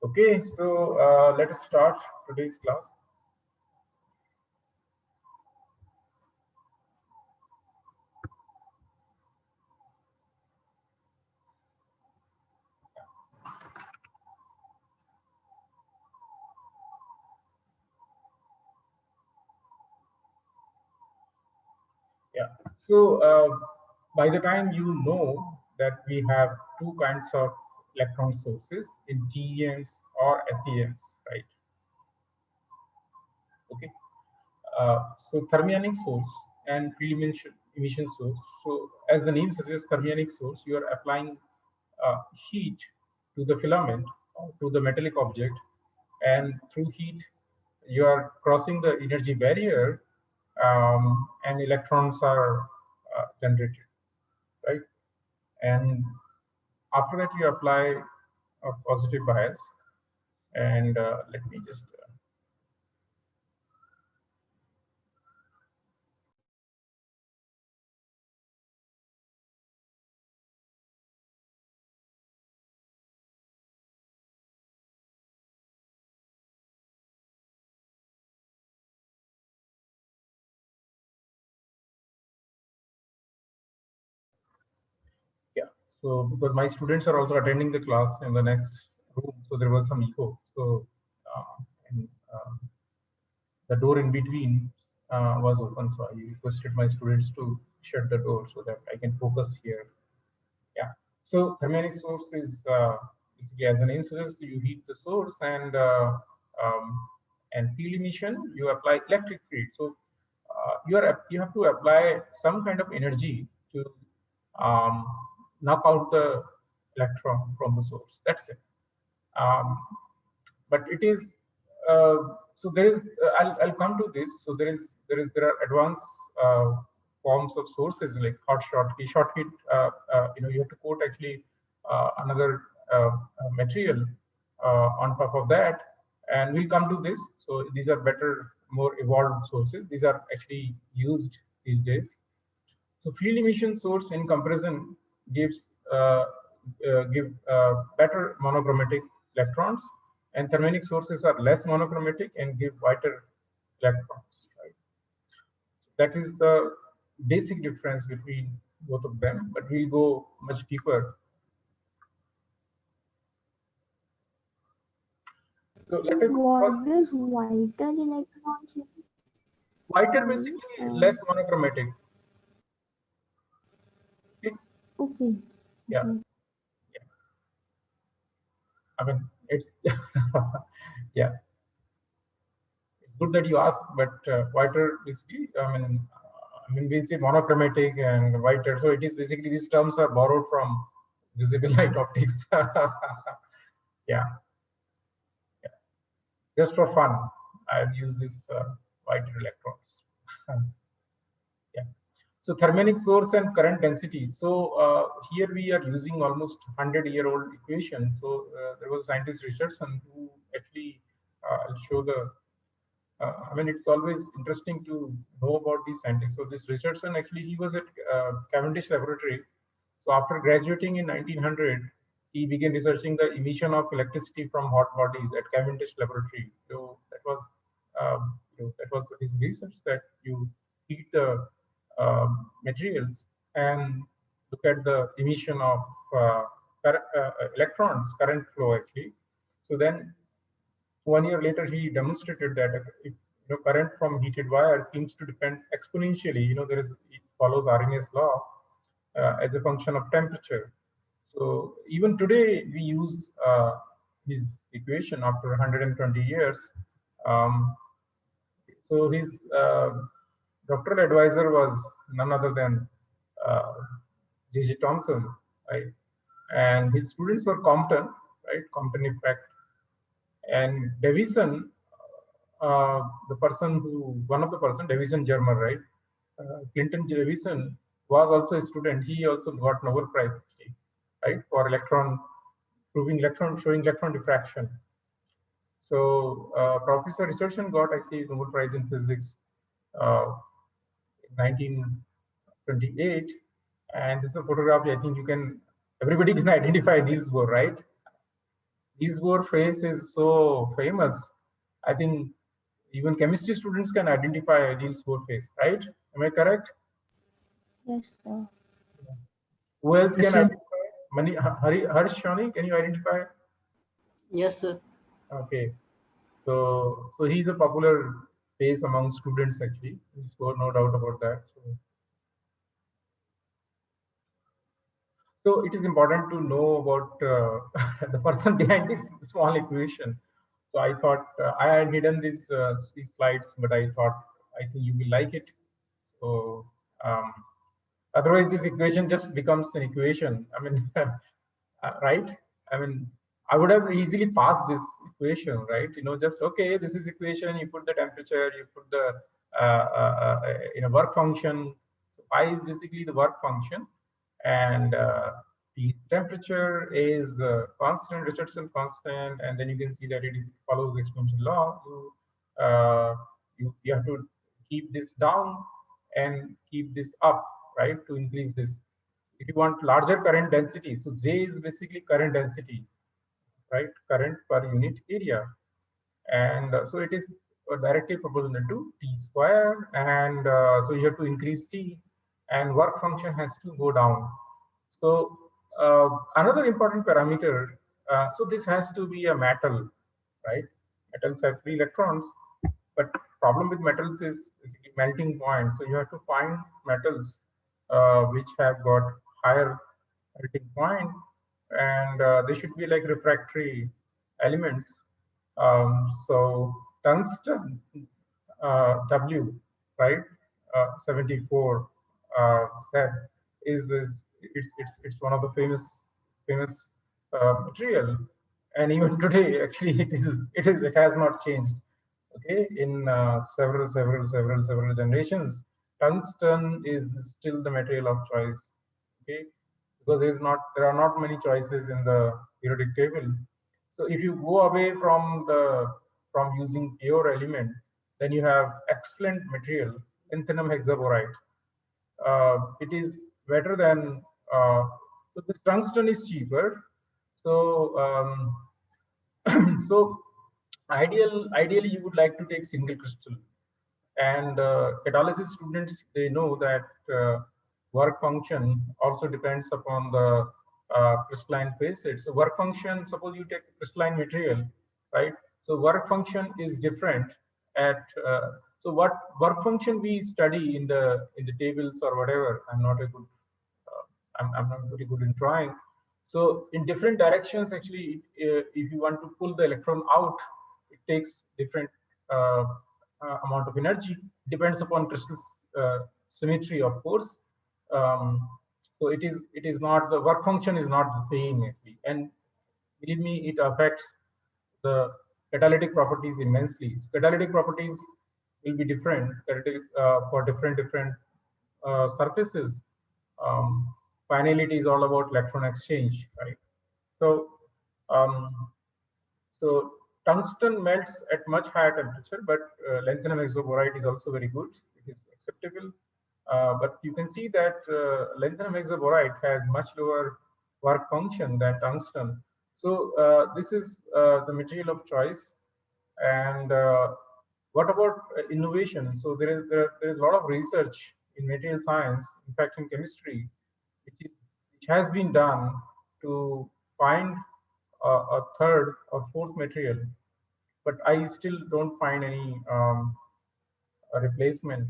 Okay, so let us start today's class. Yeah, so by the time you know that we have two kinds of electron sources in TEMs or SEMs, right? Okay, so thermionic source and field emission source. So as the name suggests, thermionic source, you are applying heat to the filament or to the metallic object, and through heat you are crossing the energy barrier, and electrons are generated, right? And after that you apply a positive bias, and let me just yeah. So because my students are also attending the class in the next room, so there was some echo. So and, the door in between was open, so I requested my students to shut the door so that I can focus here. Yeah. So thermionic source is basically, as the name suggests, you heat the source, um, and field emission you apply electric field. So you have to apply some kind of energy to um, knock out the electron from the source. That's it. Um, but it is so there is I'll come to this. So there are advanced forms of sources like short heat. You have to coat actually another material on top of that, and we'll come to this. So these are better, more evolved sources. These are actually used these days. So field emission source in comparison gives give better monochromatic electrons, and thermionic sources are less monochromatic and give whiter electrons. Right? That is the basic difference between both of them, but we'll go much deeper. So let us first. What does whiter electrons mean? Whiter Sorry. basically less monochromatic. Okay? Okay. Yeah, Okay. yeah. I mean, it's yeah. It's good that you asked, but whiter basically, we say monochromatic and whiter, so it is basically these terms are borrowed from visible light optics. Yeah, yeah. Just for fun, I've used this whiter electrons. Yeah. So thermionic source and current density. So here we are using almost 100-year-old equation. So there was a scientist Richardson who actually I'll show the it's always interesting to know about these scientists. So this Richardson, actually, he was at Cavendish Laboratory. So after graduating in 1900, he began researching the emission of electricity from hot bodies at Cavendish Laboratory. So that was his research, that you heat the materials and look at the emission of uh, electrons, current flow actually. So then 1 year later, he demonstrated that if current from heated wire seems to depend exponentially. It follows Arrhenius law as a function of temperature. So even today, we use his equation after 120 years. Um, so his doctoral advisor was none other than uh, J.J. Thomson, right? And his students were Compton, right? Compton effect. And Davison, one of the person, Davison Germer, right? Clinton Davison was also a student. He also got Nobel Prize, actually, right, for showing electron diffraction. So Professor Richardson got actually Nobel Prize in Physics in 1928. And this is a photograph. I think everybody can identify Niels Bohr, right? Diels-Bohr phase is so famous. I think even chemistry students can identify Diels-Bohr phase, right? Am I correct? Yes, sir. Who else Yes, can sir. identify? Harsh Shani, can you identify? Yes, sir. Okay, so he's a popular face among students actually. Diels-Bohr, no doubt about that. So it is important to know about the person behind this small equation. So I thought I had hidden these slides, but I think you will like it. So um, otherwise, this equation just becomes an equation. I mean, right? I mean, I would have easily passed this equation, right? You know, just okay, this is equation. You put the temperature, you put the in a work function. So I is basically the work function, and the temperature is constant, Richardson constant, and then you can see that it follows the exponential law. You have to keep this down and keep this up, right, to increase this. If you want larger current density, so J is basically current density, right, current per unit area, and so it is directly proportional to T square, and so you have to increase T, and work function has to go down. So another important parameter, so this has to be a metal, right? Metals have free electrons, but problem with metals is basically melting point. So you have to find metals which have got higher melting point, and they should be like refractory elements. So tungsten W, right? 74 Z is it's one of the famous material, and even today actually it has not changed. Okay, in several generations, tungsten is still the material of choice. Okay, because there are not many choices in the periodic table. So if you go away from using pure element, then you have excellent material, lanthanum hexaboride. It is better than so this tungsten is cheaper. So so ideally you would like to take single crystal, and catalysis students, they know that work function also depends upon the crystalline phase. It's a work function. Suppose you take crystalline material, right? So work function is different at so what work function we study in the tables or whatever. I'm not a good I'm not very good in drawing. So in different directions, actually, if you want to pull the electron out, it takes different uh, amount of energy. Depends upon crystal symmetry, of course. Um, so it is not the work function is not the same actually, and believe me, it affects the catalytic properties immensely. So catalytic properties will be different for different surfaces. Um, Finally, it is all about electron exchange, right? So, um, so tungsten melts at much higher temperature, but lanthanum hexaboride is also very good. It is acceptable, but you can see that lanthanum hexaboride has much lower work function than tungsten. So this is the material of choice. And what about innovation? So there is a lot of research in material science, in fact, in chemistry, which has been done to find a third or fourth material, but I still don't find any a replacement.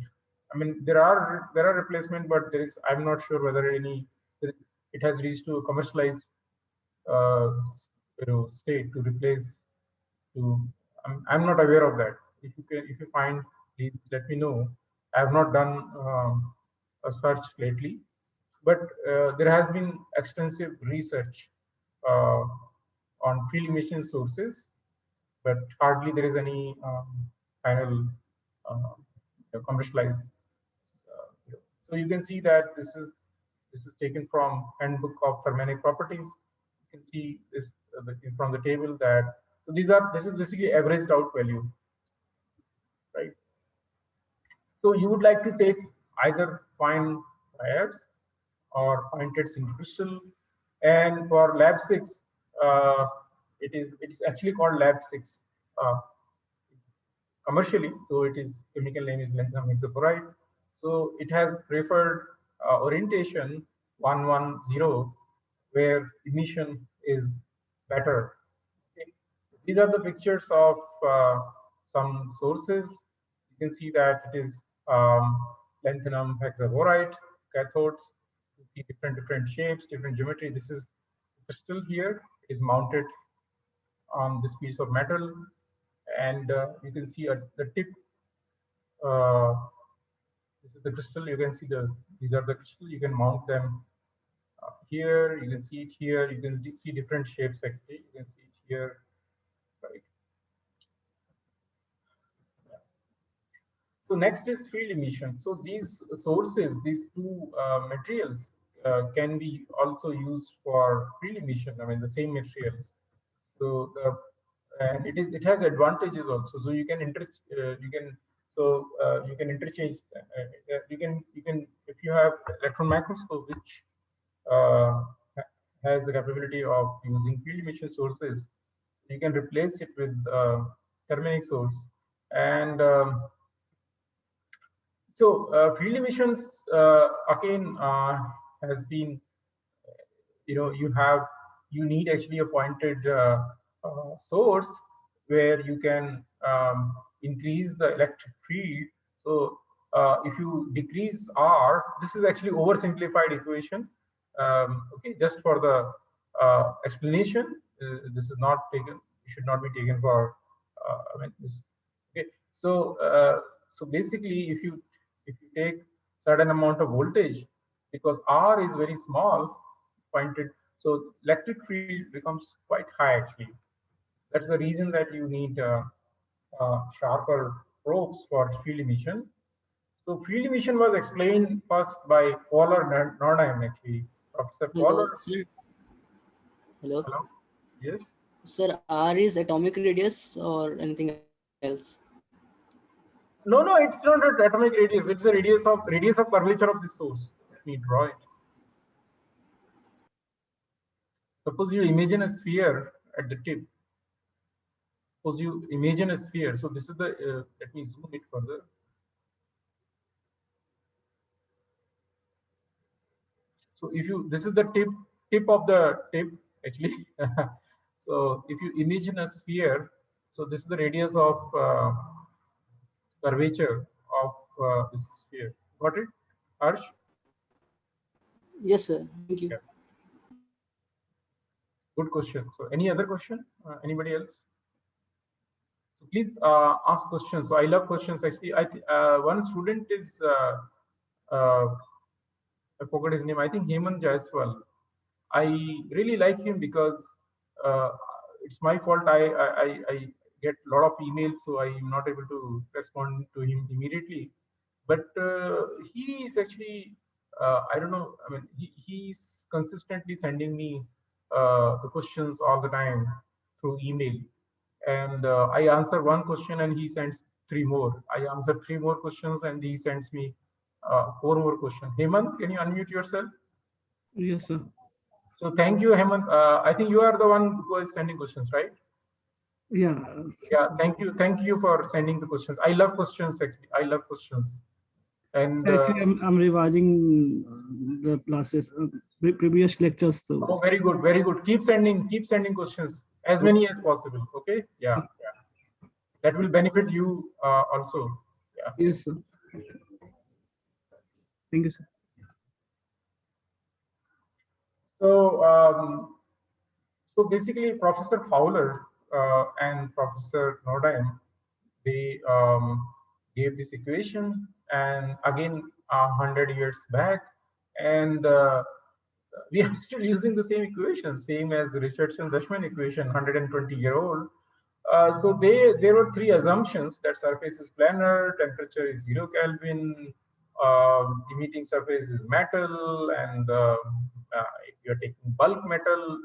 I mean, there are replacement, but there is I'm not sure whether it has reached to a commercialized uh, state to replace to. I'm not aware of that. If you find, please let me know. I have not done a search lately, but there has been extensive research uh, on field emission sources, but hardly there is any final commercialized. So you can see that this is taken from Handbook of Thermodynamic Properties. You can see this from the table that so this is basically averaged out value, right? So you would like to take either fine wires or pointed single crystal, and for lab 6, it's actually called Lab 6 commercially, so it is chemical name is lanthanum hexaboride. So it has preferred orientation 110, where emission is better. Okay. These are the pictures of some sources. You can see that it is lanthanum hexaboride cathodes. You see different shapes, different geometry. This is crystal here. It is mounted on this piece of metal, and you can see the tip. Uh, this is the crystal. You can see these are the crystal. You can mount them here. You can see it here. You can see different shapes actually. You can see it here, right? So next is field emission. So these sources, these two materials can be also used for field emission. I mean the same materials. So and it has advantages also. So you can you can interchange. You can if you have electron microscope which uh, has the capability of using field emission sources, you can replace it with thermionic source. And so field emissions again has been, you need actually a pointed source where you can increase the electric field. So if you decrease R, this is actually oversimplified equation. Okay, just for the explanation, this is not taken. It should not be taken for. I mean, this. Okay, so basically, if you take certain amount of voltage, because R is very small, pointed, so electric field becomes quite high actually. That's the reason that you need sharper probes for field emission. So field emission was explained first by Fowler Nordheim actually. Professor Hello, Fowler. sir. Hello. Hello. Yes. Sir, R is atomic radius or anything else? No, it's not an atomic radius. It's a radius of curvature of the source. Let me draw it. Suppose you imagine a sphere at the tip. Suppose you imagine a sphere. So this is the. Let me zoom it further. So if you, this is the tip of the tip actually. So if you imagine a sphere, so this is the radius of curvature of this sphere. Got it, Harsh? Yes, sir. Thank you. Yeah. Good question. So any other question? Anybody else? So please ask questions. So I love questions actually. One student is I forgot his name. I think Hemant Jaiswal. I really like him because uh, it's my fault. I get a lot of emails, so I'm not able to respond to him immediately. But he is actually, I don't know. I mean, he's consistently sending me the questions all the time through email, and I answer one question and he sends three more. I answer three more questions and he sends me four more questions. Hemant, can you unmute yourself? Yes, sir. So thank you, Hemant. I think you are the one who is sending questions, right? Yeah. Yeah, thank you for sending the questions. I love questions actually. I love questions. And Actually, I'm revising the classes, previous lectures. So oh, very good, very good. Keep sending questions, as many as possible. Okay. Yeah, yeah. That will benefit you also. Yeah. yes, sir. Thank you, sir. So so basically, Professor Fowler and Professor Nordheim, they gave this equation, and again 100 years back, and we are still using the same equation, same as Richardson-Dashman equation, 120-year-old. So there were three assumptions: that surface is planar, temperature is 0 Kelvin, emitting surface is metal, and if you are taking bulk metal.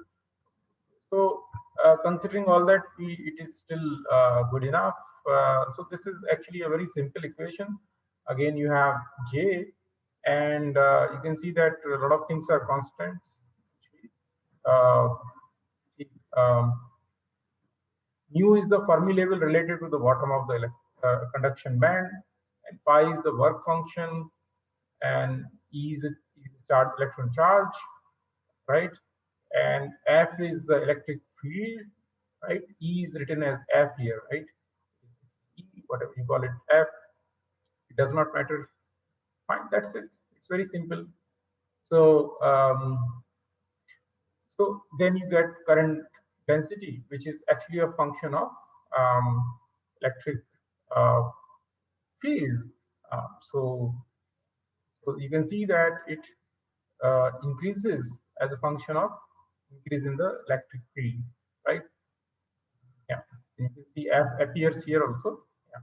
So considering all that, it is still good enough. So this is actually a very simple equation. Again, you have J, and you can see that a lot of things are constants. Uh, um, mu is the Fermi level related to the bottom of the conduction band, and phi is the work function, and E is the electron charge, right? And F is the electric field, right? E is written as F here, right? E, whatever you call it, F, it does not matter. Fine, that's it. It's very simple. So, so then you get current density, which is actually a function of electric uh, field. So you can see that it increases as a function of increase in the electric field, right? Yeah, you can see F appears here also. Yeah.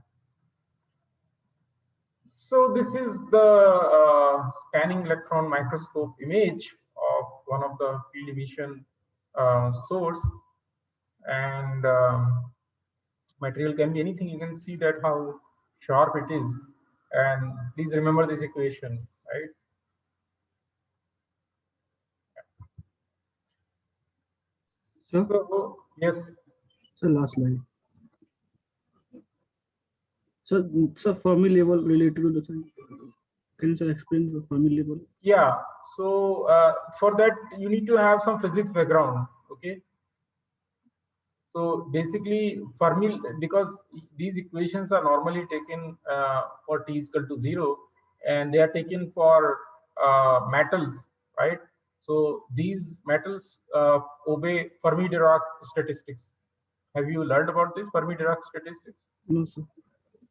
So this is the scanning electron microscope image of one of the field emission source, and material can be anything. You can see that how sharp it is, and please remember this equation, right? So yes. So last line. So Fermi level related to the same. Can you explain the Fermi level? Yeah. So for that you need to have some physics background. Okay. So basically Fermi, because these equations are normally taken for t is equal to 0, and they are taken for metals, right? So these metals obey Fermi-Dirac statistics. Have you learned about this Fermi-Dirac statistics? No, sir.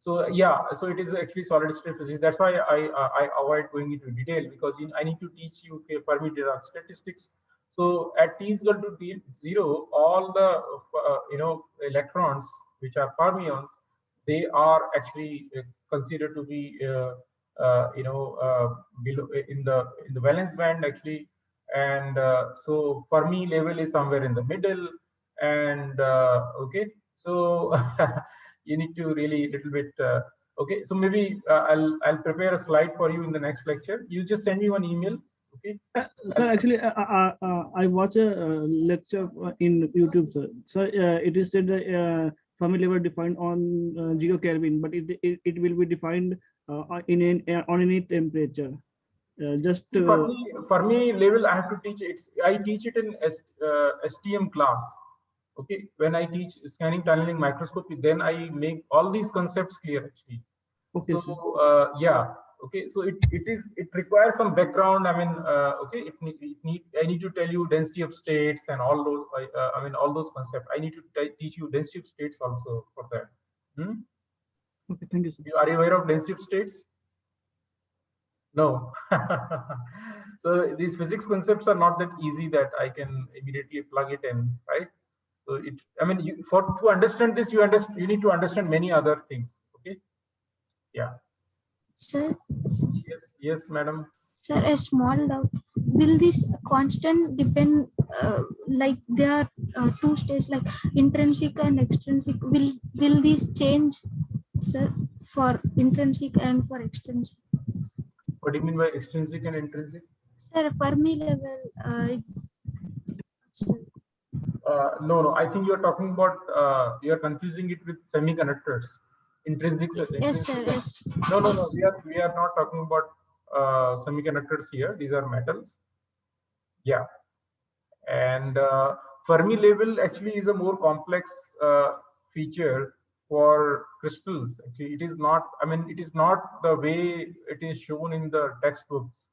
So yeah, so it is actually solid state physics. That's why I avoid going into detail, because I need to teach you Fermi-Dirac statistics. So at t is equal to t0, all the electrons which are fermions, they are actually considered to be below in the valence band actually, and so Fermi level is somewhere in the middle, and okay, so you need to really little bit okay, so maybe I'll prepare a slide for you in the next lecture. You just send me one email. Okay. Sir, actually, I watch a lecture in YouTube, sir. So it is said that Fermi level defined on 0 Kelvin, but it will be defined on any temperature. Just Fermi level, I have to teach it. I teach it in STM class. Okay, when I teach scanning tunneling microscopy, then I make all these concepts clear actually. okay, so yeah, okay, so it requires some background. I mean, okay, I need to tell you density of states and all those. I mean all those concepts. I need to teach you density of states also for that. Okay, thank you, sir. Are you aware of density of states? No. So these physics concepts are not that easy that I can immediately plug it in, right? So I mean, to understand this, you need to understand many other things. Okay. Yeah. Sir, Yes, madam. sir, a small doubt. Will this constant depend, like there are two states, like intrinsic and extrinsic? Will these change, sir, for intrinsic and for extrinsic? What do you mean by extrinsic and intrinsic? Sir, Fermi level. Sir. No. I think you are talking about. You are confusing it with semiconductors. Intrinsic. Yes, sir. Yes. No. We are not talking about semiconductors here. These are metals. Yeah. And Fermi level actually is a more complex feature for crystals. Actually, it is not. I mean, it is not the way it is shown in the textbooks,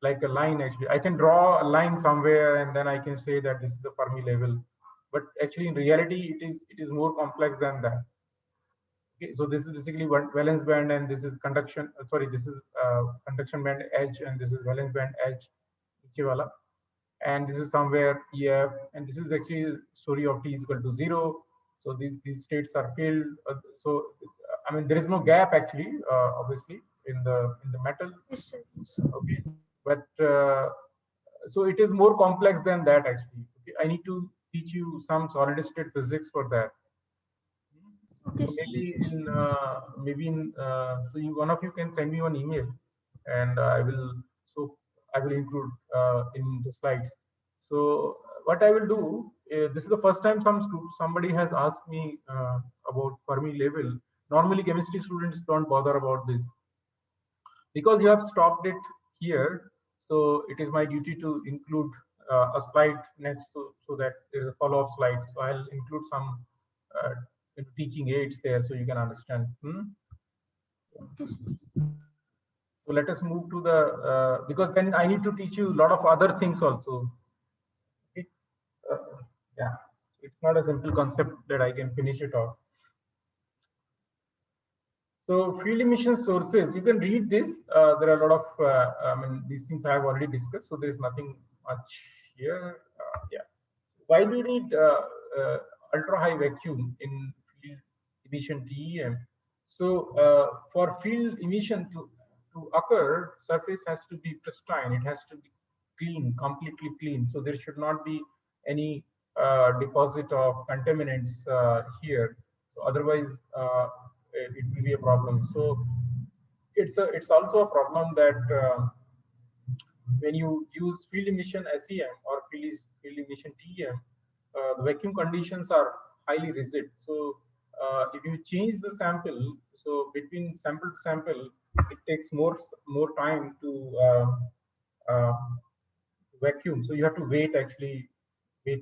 like a line. Actually, I can draw a line somewhere and then I can say that this is the Fermi level, but actually in reality it is more complex than that. Okay, so this is basically valence band, and this is conduction. Sorry, this is conduction band edge, and this is valence band edge, and this is somewhere EF, and this is actually story of t is equal to 0. So these states are filled. So I mean there is no gap actually, obviously in the metal. Yes, sir. Okay, but so it is more complex than that actually. Okay? I need to teach you some solid state physics for that. Okay, so maybe in so one of you can send me one email, and I will include in the slides. So what I will do, this is the first time somebody has asked me about Fermi level. Normally, chemistry students don't bother about this. Because you have stopped it here, so it is my duty to include a slide next, so that there is a follow-up slide. So I'll include some teaching aids there, so you can understand. Yes. So let us move to the because then I need to teach you a lot of other things also. Okay? Yeah, it's not a simple concept that I can finish it off. So field emission sources, you can read this. There are a lot of, I mean, these things I have already discussed, so there's nothing much here. Yeah. Why do you need ultra high vacuum in field emission TEM? So for field emission to occur, surface has to be pristine. It has to be clean, completely clean. So there should not be any deposit of contaminants here. So otherwise, it will be a problem. So it's also a problem that when you use field emission SEM or field emission TEM, the vacuum conditions are highly rigid. So if you change the sample, so between sample to sample, it takes more time to uh, vacuum. So you have to wait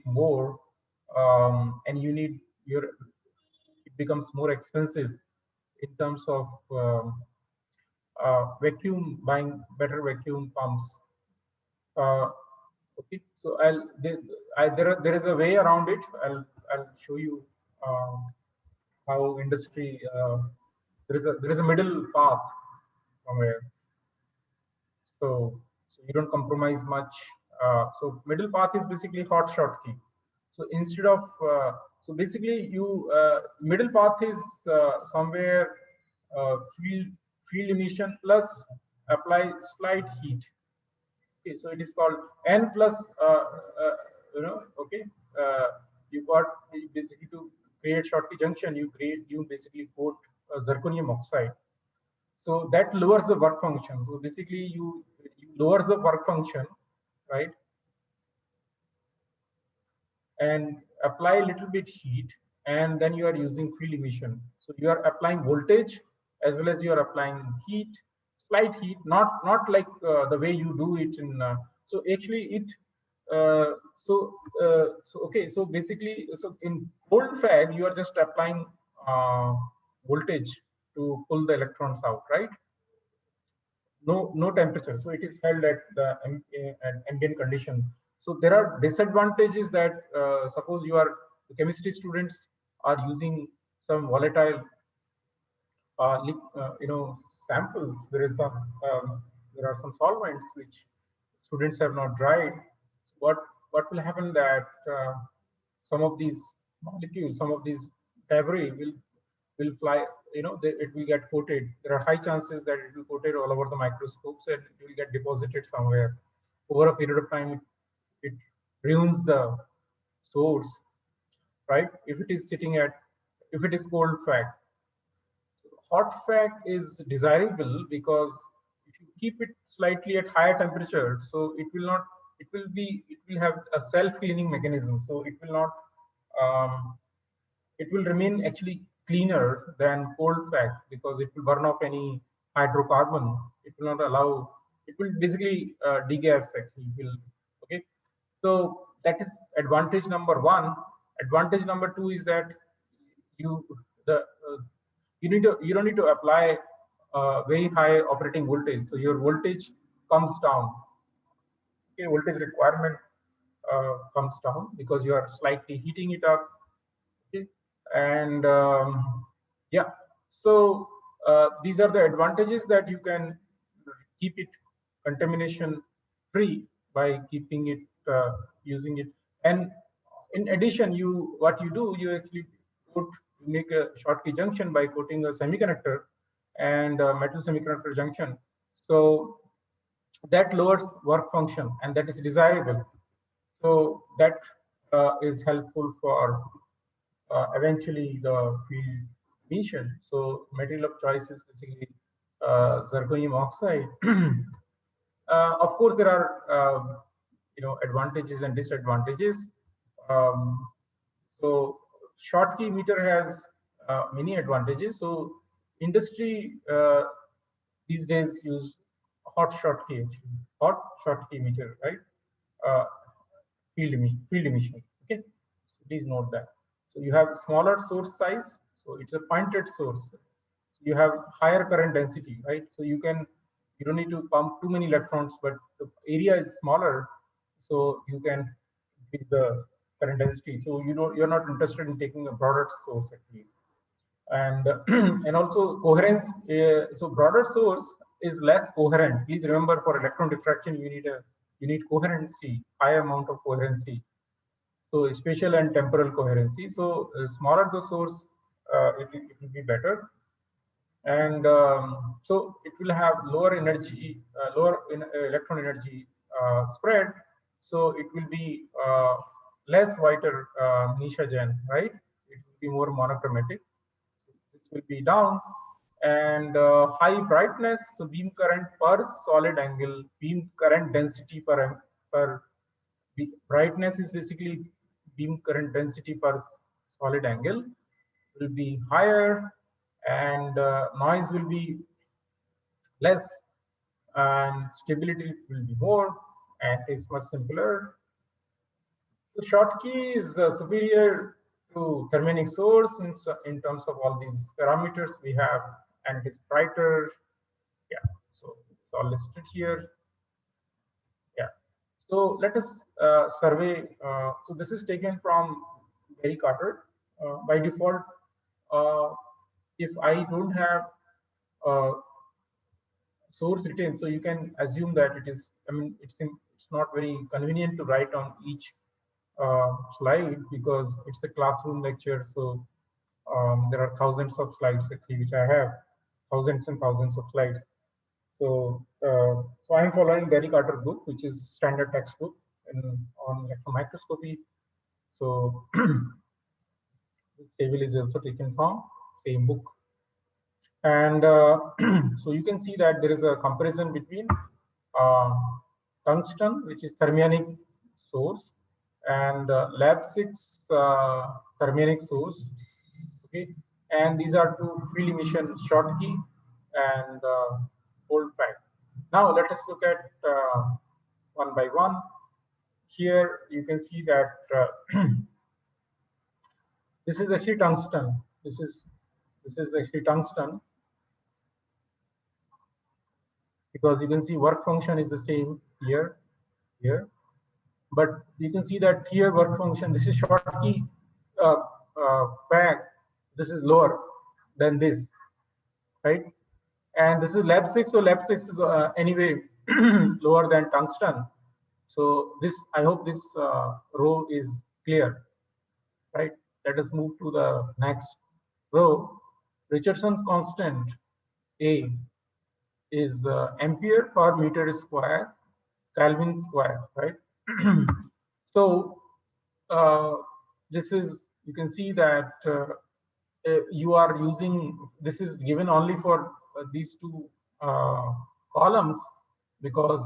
more, and you need it becomes more expensive in terms of vacuum, buying better vacuum pumps. Okay, so there is a way around it. I'll show you how industry there is a middle path somewhere. So you don't compromise much. So middle path is basically hot Schottky. So instead of so basically you middle path is somewhere field emission plus apply slight heat. Okay, so it is called N plus okay, you got basically to create Schottky junction, you basically put zirconium oxide. So that lowers the work function. So basically you lowers the work function, right? And apply a little bit heat, and then you are using field emission. So you are applying voltage as well as you are applying heat, slight heat, not like the way you do it in. So actually it. Okay. So basically, so in cold fag you are just applying voltage to pull the electrons out, right? No temperature, so it is held at the ambient condition. So there are disadvantages that suppose the chemistry students are using some volatile samples. There are some solvents which students have not dried. What will happen that some of these molecules, some of these debris will fly, it will get coated. There are high chances that it will coated all over the microscopes and it will get deposited somewhere. Over a period of time, it ruins the source, right? If it is cold fag. So hot fag is desirable because if you keep it slightly at higher temperature, so it will have a self-cleaning mechanism. So it will not, it will remain actually cleaner than cold fag because it will burn off any hydrocarbon. It will not allow, it will basically degas actually. Okay, so that is advantage number one. Advantage number two is that you the you don't need to apply very high operating voltage, so your voltage comes down. Okay, voltage requirement comes down because you are slightly heating it up. Okay, and yeah, so these are the advantages that you can keep it contamination free by keeping it using it. And in addition, what you do, you actually make a Schottky junction by putting a semiconductor and a metal semiconductor junction. So that lowers work function, and that is desirable. So that is helpful for eventually the field emission. So material of choice is basically zirconium oxide. Of course, there are advantages and disadvantages. So Schottky meter has many advantages. So industry these days use hot Schottky, actually. Hot Schottky meter, right? Uh, field emission. Okay, so please note that. So you have smaller source size, so it's a pointed source. So you have higher current density, right? So you don't need to pump too many electrons, but the area is smaller, so you can increase the current density. So you're not interested in taking a broader source actually. And and also coherence. So broader source is less coherent. Please remember, for electron diffraction you need coherency, high amount of coherency. So spatial and temporal coherency. So smaller the source, it will be better. And so it will have lower energy, electron energy spread. So it will be less whiter Nisha-Jen, right? It will be more monochromatic. This will be down. And high brightness, so beam current per solid angle, beam current density per brightness is basically beam current density per solid angle will be higher, and noise will be less, and stability will be more, and it's much simpler. The Schottky is superior to thermionic source in terms of all these parameters we have, and it's brighter. Yeah, so it's all listed here. Yeah, so let us survey. So this is taken from Gary Carter. By default, uh, if I don't have source written, so you can assume that it is, I mean, it's not very convenient to write on each slide because it's a classroom lecture. So there are thousands of slides actually, which I have, thousands and thousands of slides. So so I am following Gary Carter book, which is standard textbook on electron microscopy. So this table is also taken from same book. And so you can see that there is a comparison between tungsten, which is thermionic source, and lab 6 thermionic source. Okay, and these are two field emission Schottky and cold pack. Now let us look at one by one. Here you can see that this is actually tungsten. This is actually tungsten, because you can see work function is the same here, but you can see that here work function, this is Schottky pack, this is lower than this, right? And this is lab 6, so lab 6 is anyway lower than tungsten. So this, I hope this row is clear, right? Let us move to the next row. Richardson's constant A is ampere per meter square, Kelvin square, right? So this is, you can see that you are using, this is given only for these two columns, because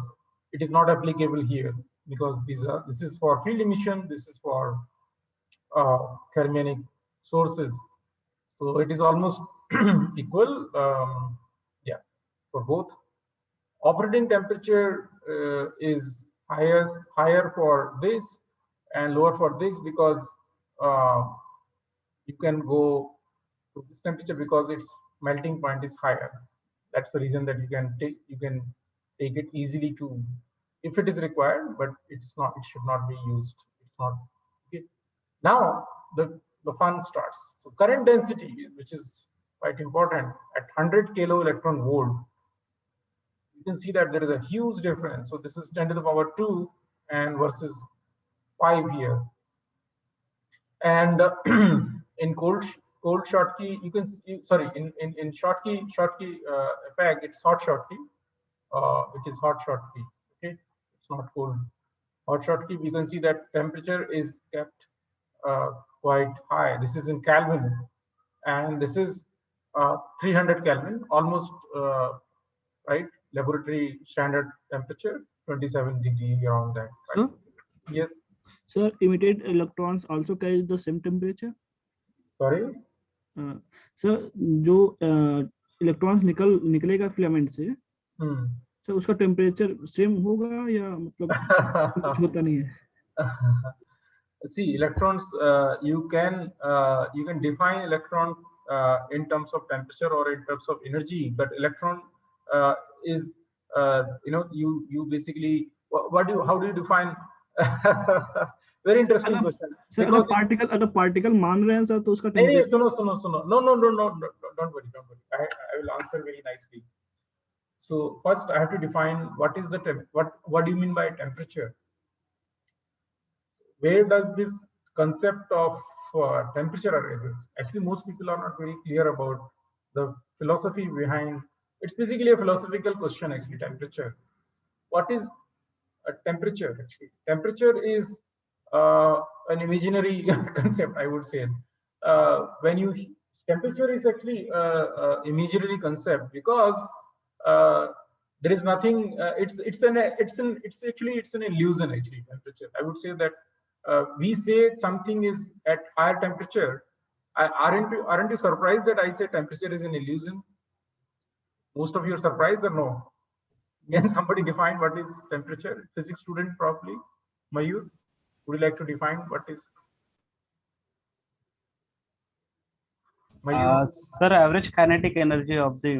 it is not applicable here, because this is for field emission, this is for thermionic sources. So it is almost equal, yeah, for both. Operating temperature is higher for this and lower for this, because you can go to this temperature because its melting point is higher. That's the reason that you can take it easily to, if it is required, but it's not, it should not be used. It's not okay. Now the fun starts. So current density, which is quite important, at 100 kilo electron volt, you can see that there is a huge difference. So this is 10 to the power 2 and versus 5 here. And in cold Schottky, you can see, sorry, in Schottky effect, it's hot Schottky, it is hot Schottky. Okay, it's not cold. Hot Schottky, you can see that temperature is kept quite high. This is in Kelvin, and this is 300 Kelvin, almost right, laboratory standard temperature, 27 degree, around that. Right? Yes. Sir, emitted electrons also carry the same temperature. Sorry. Sir जो electrons निकलेगा filament से, sir उसका temperature same होगा या मतलब कुछ होता नहीं है? See, electrons, you can define electron in terms of temperature or in terms of energy, but electron is you basically how do you define? Very interesting question. Sir अगर particle मान रहे हैं सर तो उसका नहीं, सुनो no, don't worry. I will answer very nicely. So first I have to define what is the what do you mean by temperature? Where does this concept of temperature arises? Actually, most people are not very clear about the philosophy behind. It's basically a philosophical question. Actually, temperature. What is a temperature? Actually, temperature is an imaginary concept, I would say. When you temperature is actually imaginary concept because there is nothing. It's an illusion. Actually, temperature. I would say that. We say something is at higher temperature. Aren't you surprised that I say temperature is an illusion? Most of you are surprised or no? Can somebody define what is temperature? Physics student properly? Mayur, would you like to define what is? Mayur? Sir, average kinetic energy of the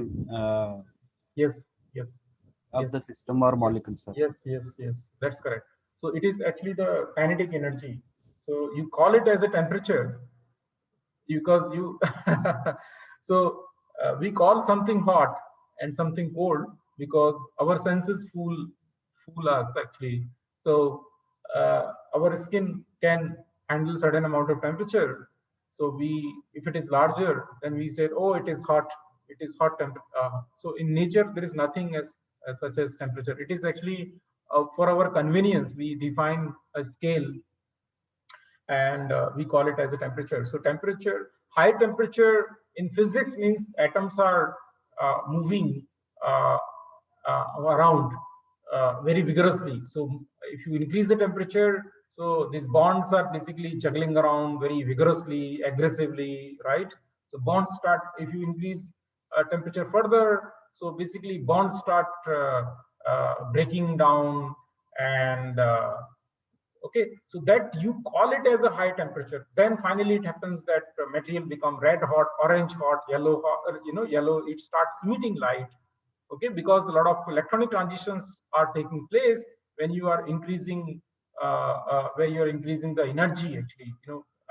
Yes. Of the system or molecule, sir. Yes. That's correct. So it is actually the kinetic energy. So you call it as a temperature because you so we call something hot and something cold because our senses fool us actually. So our skin can handle certain amount of temperature. So if it is larger, then we say, oh, it is hot. It is hot temperature. So in nature, there is nothing as such as temperature. It is actually for our convenience, we define a scale and we call it as a temperature. So temperature, high temperature in physics means atoms are moving around very vigorously. So if you increase the temperature, so these bonds are basically juggling around very vigorously, aggressively, right? So bonds start, if you increase temperature further, so basically bonds start breaking down and okay, so that you call it as a high temperature. Then finally it happens that material become red hot, orange hot, yellow hot, yellow, it starts emitting light. Okay, because a lot of electronic transitions are taking place when you are increasing where you are increasing the energy. Actually,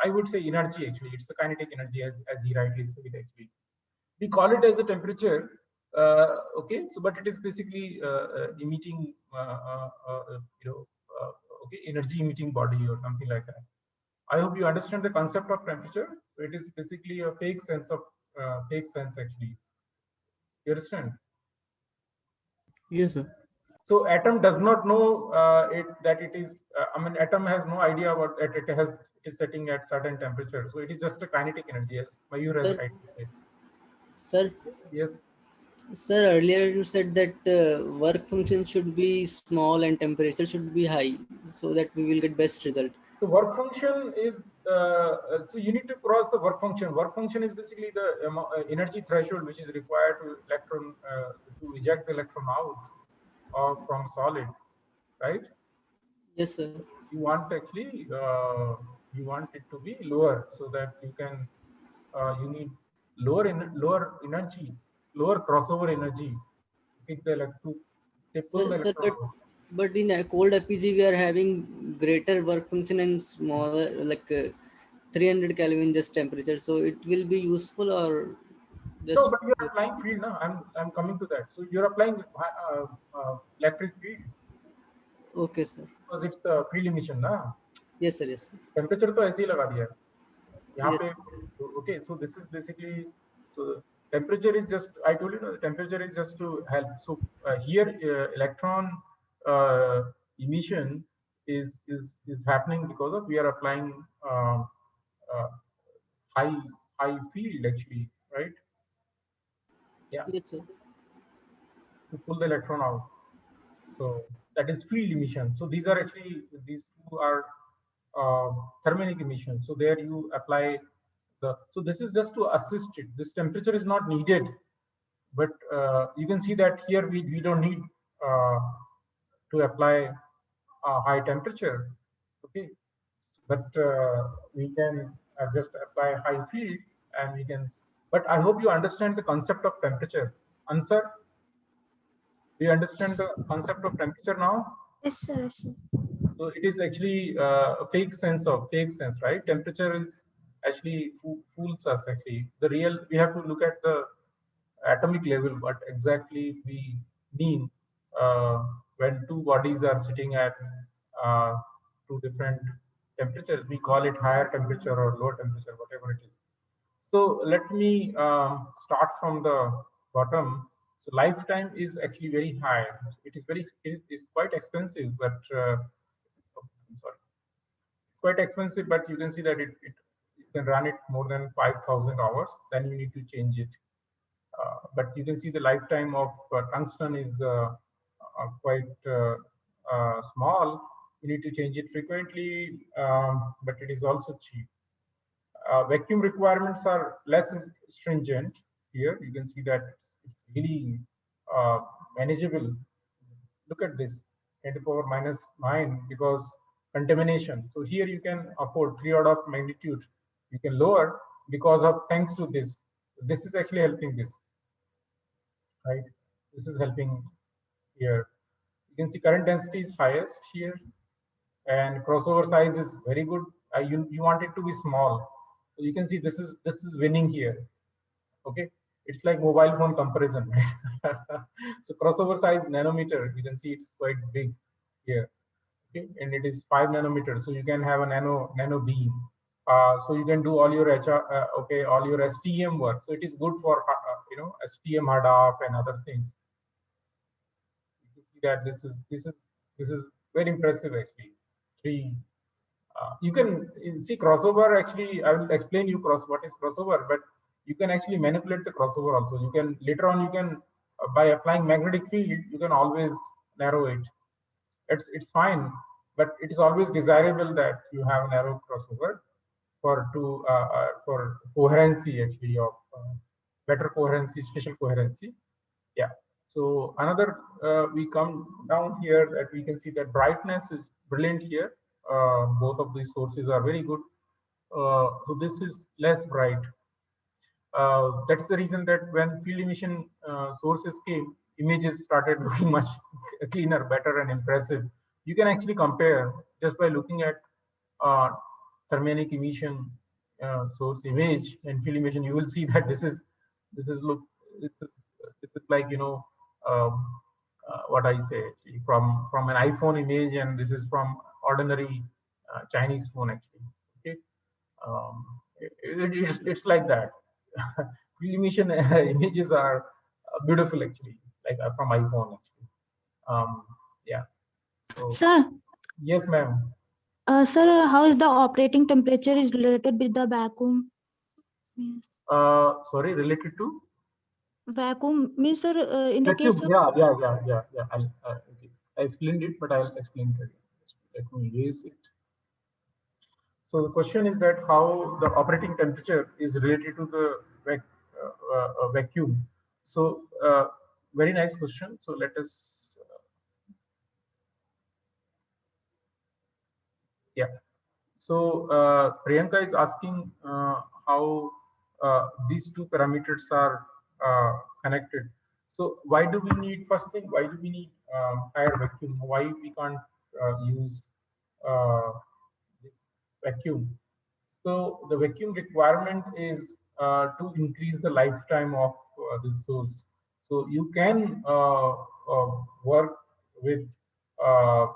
I would say energy. Actually, it's the kinetic energy, as he rightly said. Actually, we call it as a temperature. Okay, so but it is basically emitting, okay, energy emitting body or something like that. I hope you understand the concept of temperature. It is basically a fake sense actually. You understand? Yes, sir. So atom does not know that it is. Atom has no idea about that it is setting at certain temperature. So it is just a kinetic energy, as Mayur has rightly said. Sir. Yes. Sir, earlier you said that work function should be small and temperature should be high, so that we will get best result. So work function is so you need to cross the work function. Work function is basically the energy threshold which is required to to eject the electron out or from solid, right? Yes, sir. You want actually you want it to be lower so that you can you need lower energy, lower crossover energy to pick the electron. But in a cold FEG we are having greater work function and smaller, like 300 Kelvin just temperature. So it will be useful or just no? But you are applying field. No, I'm coming to that. So you're applying electric field. Okay, sir. Because it's a field emission, na? Yes, sir. Yes. Temperature तो ऐसे ही लगा दिया यहाँ Yes. पे. So okay, so this is basically, so temperature is just, I told you, the temperature is just to help. So here electron emission is happening because of we are applying high field actually, right? Yeah. Yes, sir. To pull the electron out. So that is field emission. So these are actually, these two are thermionic emission. So there you apply so this is just to assist it. This temperature is not needed, but you can see that here we don't need to apply a high temperature. Okay, but we can just apply high field and we can. But I hope you understand the concept of temperature. Answer. Do you understand the concept of temperature now? Yes, sir. Yes, sir. So it is actually a fake sense, right? Temperature is actually fools us actually. The real, we have to look at the atomic level, what exactly we mean when two bodies are sitting at uh, two different temperatures. We call it higher temperature or lower temperature, whatever it is. So let me start from the bottom. So lifetime is actually very high. It is it's quite expensive, but I'm sorry, quite expensive. But you can see that you can run it more than 5,000 hours. Then you need to change it. But you can see the lifetime of tungsten is quite small. You need to change it frequently, but it is also cheap. Vacuum requirements are less stringent here. You can see that it's really manageable. Look at this, 10 to the power minus 9 because contamination. So here you can afford 3 order of magnitude. You can lower because of thanks to this. This is actually helping this, right? This is helping here. You can see current density is highest here and crossover size is very good. You want it to be small. So you can see this is winning here. Okay, it's like mobile phone comparison, right? So crossover size nanometer, you can see it's quite big here. Okay, and it is 5 nanometers, so you can have a nano beam. So you can do all your all your STM work. So it is good for STM HADAP and other things. You can see that this is very impressive actually. You can see crossover. Actually, I will explain you what is crossover, but you can actually manipulate the crossover also. You can later on you can by applying magnetic field you can always narrow it. It's fine, but it is always desirable that you have a narrow crossover for coherency actually of better coherency, spatial coherency. Yeah. So another we come down here that we can see that brightness is brilliant here. Both of these sources are very good. So this is less bright. That's the reason that when field emission sources came, images started looking much cleaner, better, and impressive. You can actually compare just by looking at uh, thermionic emission source image and field emission. You will see that this is look this is like um, what I say from an iPhone image, and this is from ordinary Chinese phone actually. Okay, it's like that. Emission images are beautiful actually, like from iPhone actually. Yeah. So Sir, yes, ma'am. sir, how is the operating temperature is related with the vacuum? Means Sorry, related to vacuum means, sir, in the case vacuum. of Yeah. Okay. I explained it, but I'll explain it again. Let me erase it. So the question is that how the operating temperature is related to the vacuum. So very nice question. So let us, yeah. So Priyanka is asking how these two parameters are connected. So why do we need, first thing, why do we need higher vacuum? Why we can't use uh, this vacuum? So the vacuum requirement is to increase the lifetime of this source. So you can work with uh,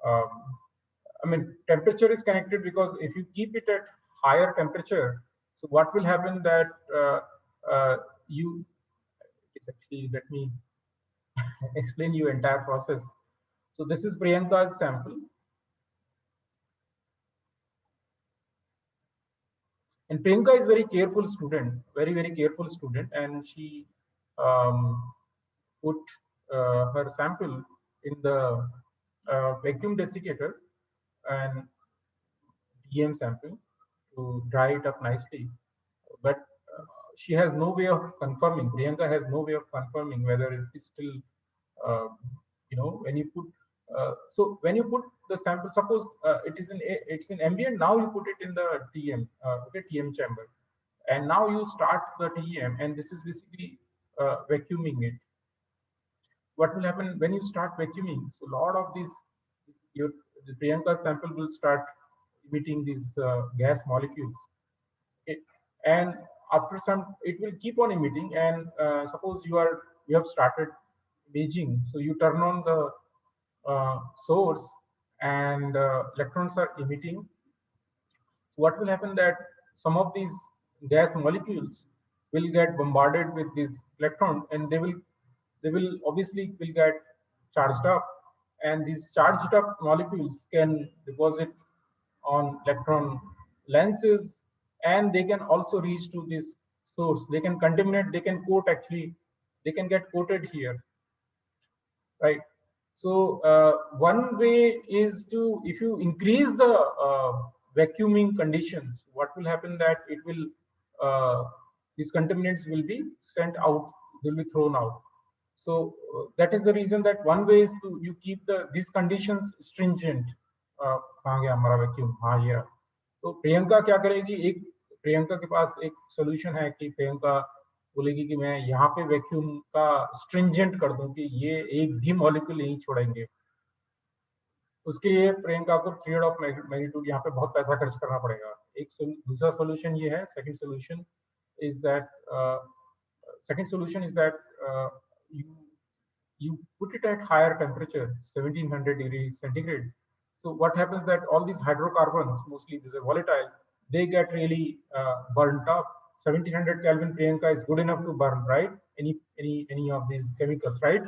um, I mean, temperature is connected because if you keep it at higher temperature, so what will happen that uh, you, it's actually, let me explain you entire process. So this is Priyanka's sample. And Priyanka is very careful student, very careful student, and she put her sample in the vacuum desiccator, and EM sample to dry it up nicely. But she has no way of confirming. Priyanka has no way of confirming whether it is still, when you put. So when you put the sample, suppose it's in ambient. Now you put it in the TM, TM chamber, and now you start the TEM, and this is basically vacuuming it. What will happen when you start vacuuming? So a lot of the Priyanka sample will start emitting these gas molecules. And after some, it will keep on emitting. And suppose you have started Beijing, so you turn on the source, and electrons are emitting. So what will happen that some of these gas molecules will get bombarded with these electrons, and they will obviously will get charged up, and these charged up molecules can deposit on electron lenses, and they can also reach to this source. They can contaminate, they can coat, actually they can get coated here, right? So one way is to, if you increase the vacuuming conditions, what will happen that it will these contaminants will be sent out, will be thrown out. So that is the reason that one way is to you keep these conditions stringent. कहाँ गया हमारा vacuum? हाँ ये रहा. तो प्रियंका क्या करेगी? प्रियंका के पास एक सोल्यूशन है कि प्रियंका बोलेगी कि मैं यहाँ पे वैक्यूम का स्ट्रिंजेंट कर दूं कि ये एक भी मॉलिक्यूल नहीं छोड़ेंगे. उसके लिए प्रियंका को 3 ऑफ मैग्नीट्यूड यहाँ पे बहुत पैसा खर्च करना पड़ेगा. एक दूसरा सोल्यूशन ये है. Second solution is that you put it at higher temperature, 1700 degrees centigrade. So what happens that all these hydrocarbons, mostly these are volatile, they get really burnt up. 1700 Kelvin, Priyanka, is good enough to burn, right? Any of these chemicals, right?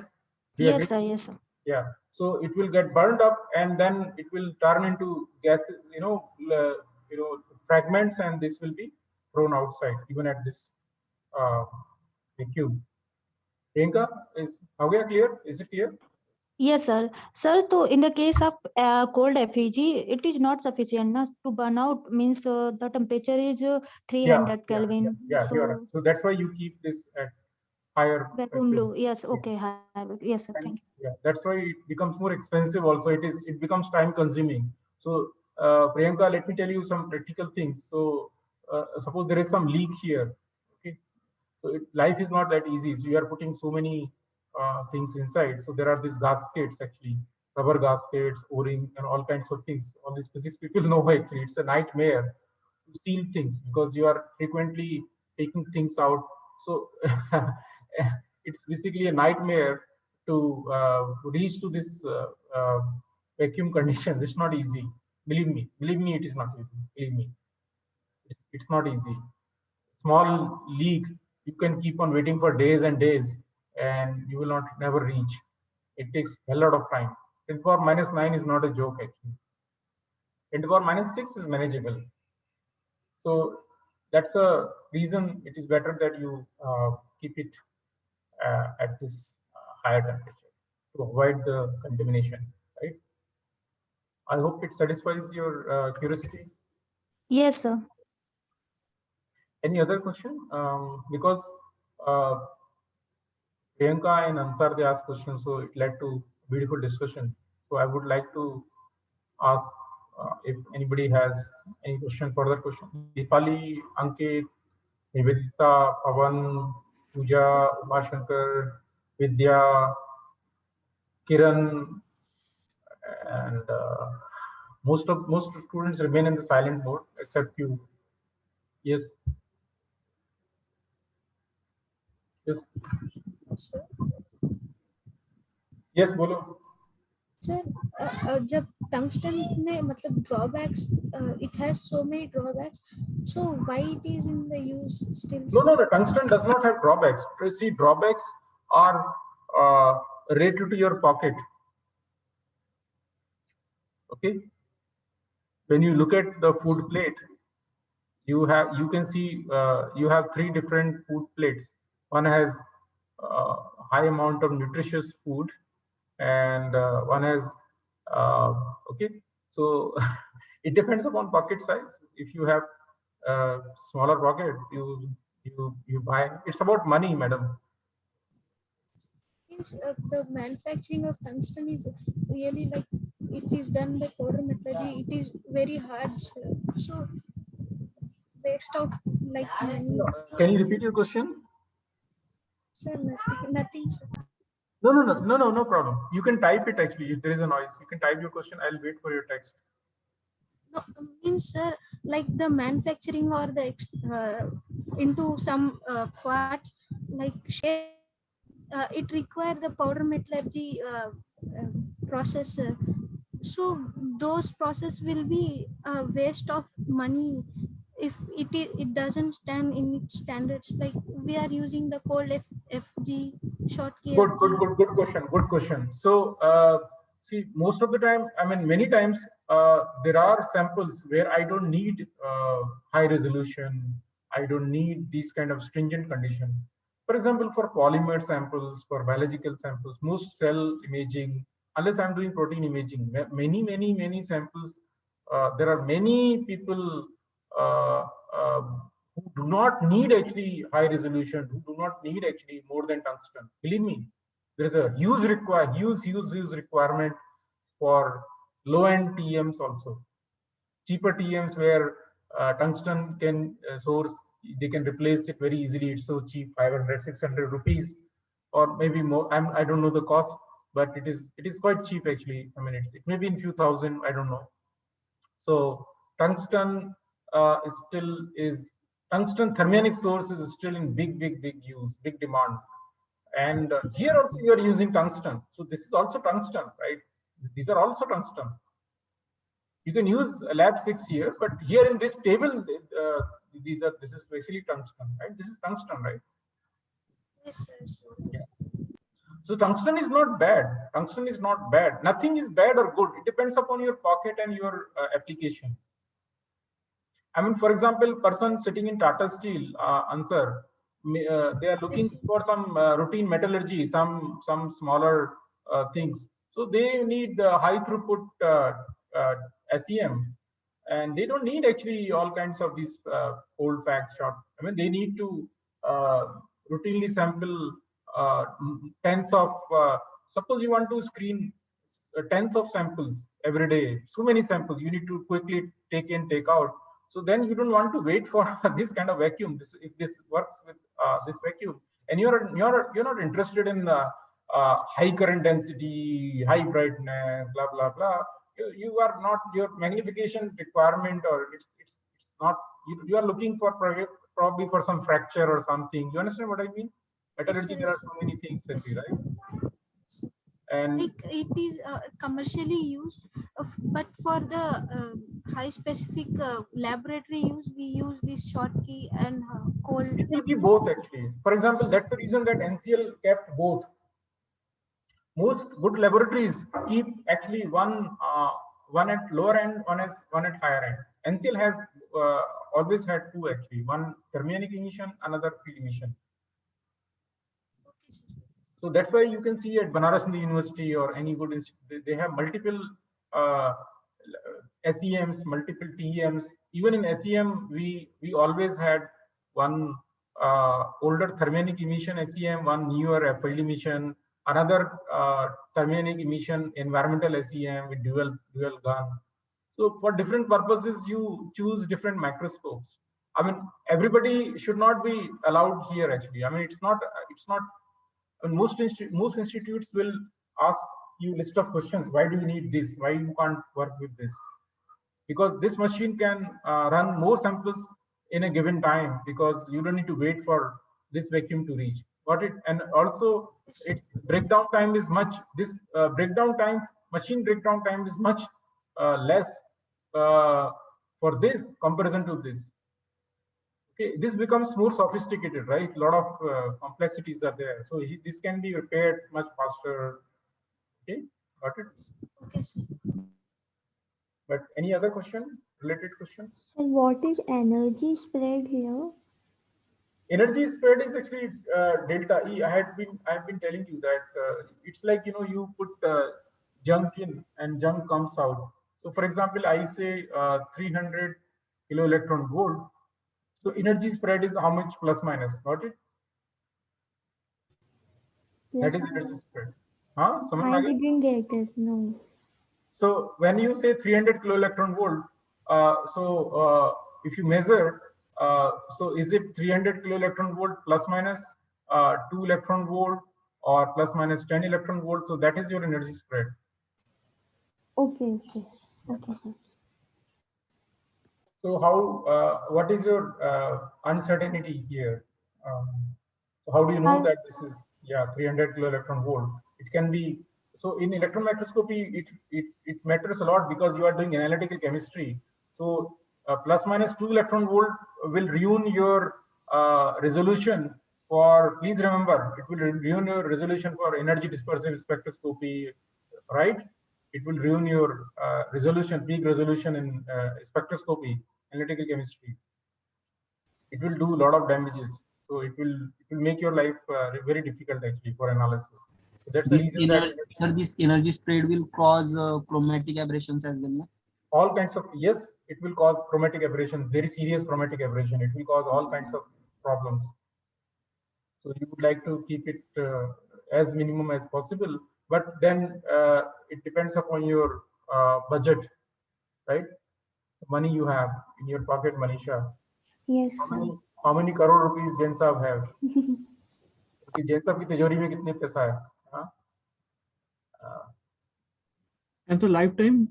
Yes, sir. Yes, sir. Yeah. So it will get burned up, and then it will turn into gas, fragments, and this will be thrown outside, even at this vacuum. Priyanka, how we are clear? Is it clear? Yes, sir. Sir, so in the case of cold FEG, it is not sufficient na, to burn out. Means the temperature is 300 Kelvin. Yeah, so, you're right. So that's why you keep this at higher vacuum low. Yes, okay. Yes, sir. Thank you. Yeah, that's why it becomes more expensive. Also, it becomes time consuming. So Priyanka, let me tell you some practical things. So suppose there is some leak here. Okay, so life is not that easy. So you are putting so many things inside. So there are these gaskets, actually, rubber gaskets, O-ring, and all kinds of things. All these physics people know, actually it's a nightmare to steal things because you are frequently taking things out. So it's basically a nightmare to reach to this vacuum condition. It's not easy. Believe me, it is not easy. Believe me, it's not easy. Small leak, you can keep on waiting for days and days, and you will never reach. It takes a lot of time. 10 to the power -9 is not a joke, actually. 10 to the power -6 is manageable. So that's a reason it is better that you keep it at this higher temperature to avoid the contamination, right? I hope it satisfies your curiosity. Yes, sir. Any other question? Because Priyanka and Ansar, they asked questions, so it led to beautiful discussion. So I would like to ask if anybody has any question, further question. Deepali, Ankit, Nivedita, Pavan, Pooja, Umashankar, Vidya, Kiran, and most students remain in the silent mode except few. Yes. Yes. Yes, bolo. Sir जब tungsten में मतलब drawbacks it has so many drawbacks, so why it is in the use still? No, the tungsten does not have drawbacks. You see, drawbacks are related to your pocket. Okay, when you look at the food plate, you can see you have 3 different food plates. One has high amount of nutritious food, and one has okay. So It depends upon pocket size. If you have smaller pocket, you buy. It's about money, madam. Means the manufacturing of tungsten is really like it is done by powder metallurgy. It is very hard, sir. So waste of like money. Can you repeat your question? Sir, nothing, sir. No problem. You can type it actually. If there is a noise, you can type your question. I'll wait for your text. No, means sir, like the manufacturing or the into some parts like shape, it require the powder metallurgy process. So those process will be a waste of money if it doesn't stand in its standards. Like we are using the cold FG short key FG. Good question. Good question. So, see, most of the time, I mean, many times there are samples where I don't need high resolution. I don't need these kind of stringent condition. For example, for polymer samples, for biological samples, most cell imaging, unless I'm doing protein imaging, many samples. There are many people uh, uh, who do not need actually high resolution, who do not need actually more than tungsten. Believe me, there is a huge requirement for low-end TMs also. Cheaper TMs where tungsten can source, they can replace it very easily. It's so cheap, 500, 600 rupees, or maybe more. I don't know the cost, but it is quite cheap actually. I mean, it may be in few thousand. I don't know. So tungsten is still is tungsten thermionic source is still in big use, big demand. And here also you are using tungsten. So this is also tungsten, right? These are also tungsten. You can use lab 6 here, but here in this table, this is basically tungsten, right? This is tungsten, right? Yes, sir. Yeah. So tungsten is not bad. Tungsten is not bad. Nothing is bad or good. It depends upon your pocket and your application. I mean, for example, person sitting in Tata Steel, answer, they are looking for some routine metallurgy, some smaller things. So they need high throughput SEM, and they don't need actually all kinds of these old facts short. I mean, they need to uh, routinely sample tens of. Suppose you want to screen tens of samples every day, so many samples you need to quickly take in, take out. So then you don't want to wait for this kind of vacuum. If this works with this vacuum, and you're not interested in high current density, high brightness, blah blah blah. You are not, your magnification requirement, or it's not. You are looking for probably for some fracture or something. You understand what I mean? Metallurgy, there are so many things, actually, right? And like it is commercially used, but for the high specific laboratory use, we use this short key and cold. it will give both actually. For example, that's the reason that NCL kept both. Most good laboratories keep actually one at lower end, one at higher end. NCL has always had two actually, one thermionic emission, another field emission. So that's why you can see at Banaras Hindu University or any good institute, they have multiple uh, SEMs, multiple TEMs. Even in SEM, we always had one older thermionic emission SEM, one newer field emission, another thermionic emission environmental SEM with dual gun. So for different purposes, you choose different microscopes. I mean, everybody should not be allowed here actually. I mean, it's not. And most institutes will ask you list of questions. Why do you need this? Why you can't work with this? Because this machine can run more samples in a given time, because you don't need to wait for this vacuum to reach. Got it? And also, its breakdown time is much. This breakdown time, machine breakdown time is much less for this comparison to this. Okay, this becomes more sophisticated, right? A lot of complexities are there. So this can be repaired much faster. Okay, got it? Okay, sir. But any other question, related question? And what is energy spread here? Energy spread is actually delta E. I've been telling you that it's like, you put junk in and junk comes out. So for example, I say 300 kilo electron volt. So energy spread is how much plus minus, got it? That is Plus, energy spread. Huh? Someone I again? didn't get it. No. So when you say 300 kilo electron volt, if you measure, so is it 300 kilo electron volt plus minus 2 electron volt or plus minus 10 electron volt? So that is your energy spread. Okay. Okay. Okay. Sir. So how, what is your uncertainty here? So how do you know I- that this is, yeah, 300 kilo electron volt? It can be, so in electron microscopy, it matters a lot because you are doing analytical chemistry. So plus minus 2 electron volt will ruin your resolution for, please remember, it will ruin your resolution for energy dispersive spectroscopy, right? It will ruin your resolution, peak resolution in spectroscopy, analytical chemistry. It will do a lot of damages. So it will make your life very difficult actually for analysis. So that's the This reason that energy, sir, this energy spread will cause chromatic aberrations as well. No? all kinds of, yes, it will cause chromatic aberration, very serious chromatic aberration. It will cause all kinds of problems. So you would like to keep it as minimum as possible, but then it depends upon your budget, right? Money you have in your pocket, Manisha. Yes, How many crore rupees Jain Saab has? कि Jain Saab की तिजोरी में कितने पैसा है? हाँ? And so lifetime,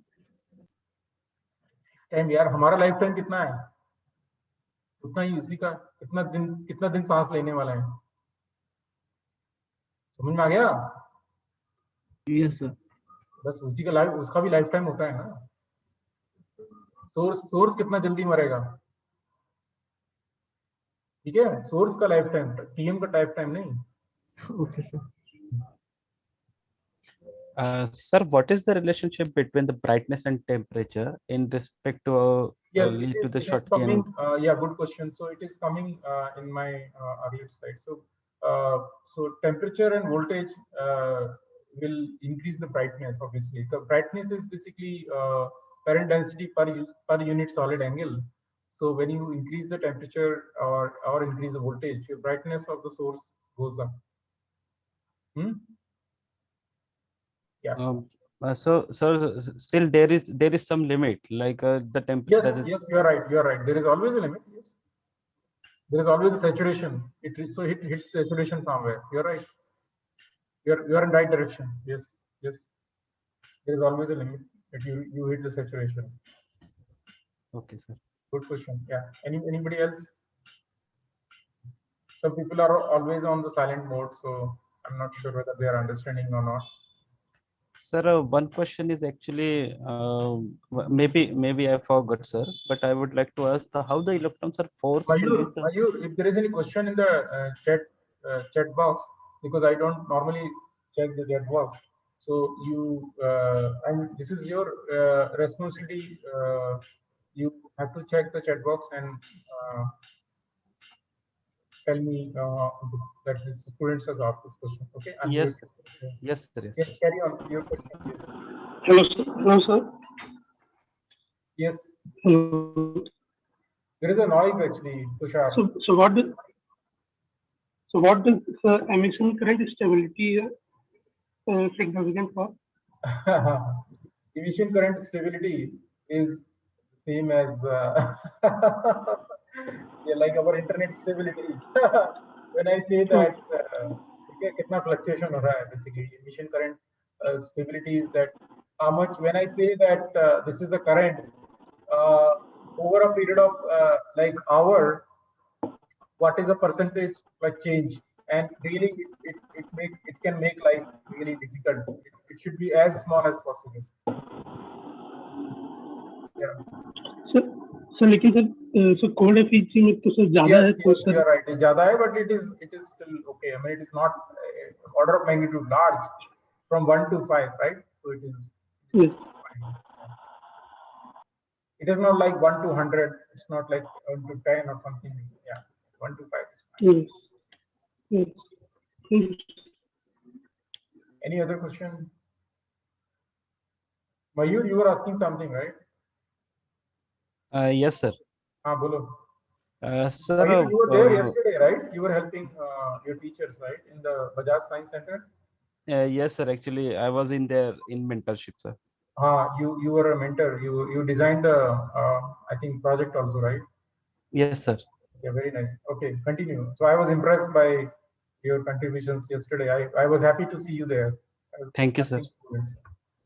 time यार हमारा लाइफ टाइम कितना है? उतना ही उसी का कितना दिन सांस लेने वाला है? समझ में आ गया? yes, sir. बस उसी का लाइफ, उसका भी लाइफ टाइम होता है ना. सोर्स कितना जल्दी मरेगा? ठीक है, सोर्स का लाइफ टाइम, टीएम का लाइफ टाइम नहीं. Okay, sir. Sir, what is the relationship between the brightness and temperature in respect to Yes, lead it to is, the it is Schottky coming. energy? Yeah, good question. So it is coming in my earlier slide. So temperature and voltage will increase the brightness. Obviously, the brightness is basically current density per unit solid angle. So when you increase the temperature or increase the voltage, your brightness of the source goes up. Yeah. So still there is some limit, like the temperature. Yes, you are right. You are right. There is always a limit. Yes. There is always a saturation. It hits saturation somewhere. You're right. You're in right direction. Yes. There is always a limit that you hit the saturation. Okay, sir. Good question. Yeah. Anybody else? Some people are always on the silent mode, so I'm not sure whether they are understanding or not. Sir, one question is actually maybe I forgot, sir, but I would like to ask how the electrons are forced to leave the. Mayur, if there is any question in the chat box, because I don't normally check the chat box, so you and this is your responsibility. You have to check the chat box and tell me that this students has asked this question. Okay. Yes, sir. Unmute. Yes, sir. Yes, Yes. sir. Carry on your question. Yes. Hello, sir. Hello, sir. Yes. Hello. There is a noise actually, Tushar. So what does emission current stability significant for? Emission current stability is same as yeah, like our internet stability. When I say that kitna fluctuation ho raha hai, basically emission current stability is that how much, when I say that this is the current over a period of like hour, what is a percentage like change, and really it can make life really difficult. It should be as small as possible. Yeah. So लेकिन sir so cold FEG में तो sir ज़्यादा है तो Yes, you are right. ज़्यादा है, but it is still okay. I mean, it is not order of magnitude large from 1 to 5, right? So it is. yes. It is not like 1 to 100. It's not like 1 to 10 or something. Yeah, 1 to 5 is fine. Yes. Yes. Any other question? Mayur, you were asking something, right? Yes, sir. Bolo. Sir, Mayur, you were there yesterday, right? You were helping your teachers, right, in the Bajaj Science Center. yes, sir. Actually, I was in there in mentorship, sir. You were a mentor. You designed the I think project also, right? Yes, sir. Yeah, very nice. Okay, continue. So I was impressed by your contributions yesterday. I was happy to see you there. Thank you, sir.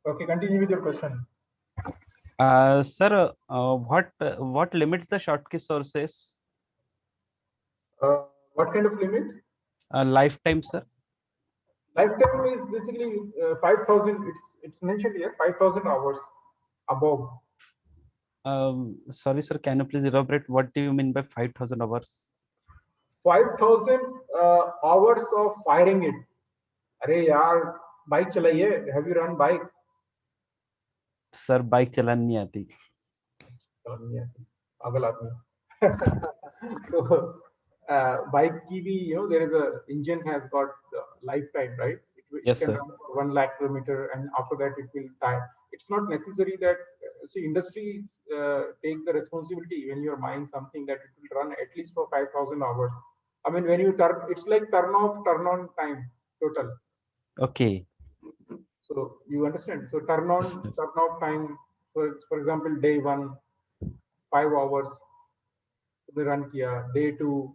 Okay, continue with your question. Sir, what limits the Schottky sources? What kind of limit? Lifetime, sir. Lifetime is basically 5,000. It's mentioned here 5,000 hours above. Sorry, sir. Can you please elaborate? What do you mean by 5,000 hours? 5,000 hours of firing it. Arey yaar, bike chalaiye. Have you run bike? Sir, bike चलानी नहीं आती. पागल आदमी. So bike ki bhi, there is a engine has got lifetime, right? Yes, can sir. run for 1 lakh kilometer, and after that it will die. It's not necessary that industries take the responsibility when you're buying something that it will run at least for 5,000 hours. I mean, when you turn, it's like turn off, turn on time total. Okay. So you understand. So turn on, turn off time. For example, day 1, 5 hours. Run kiya. Day 2,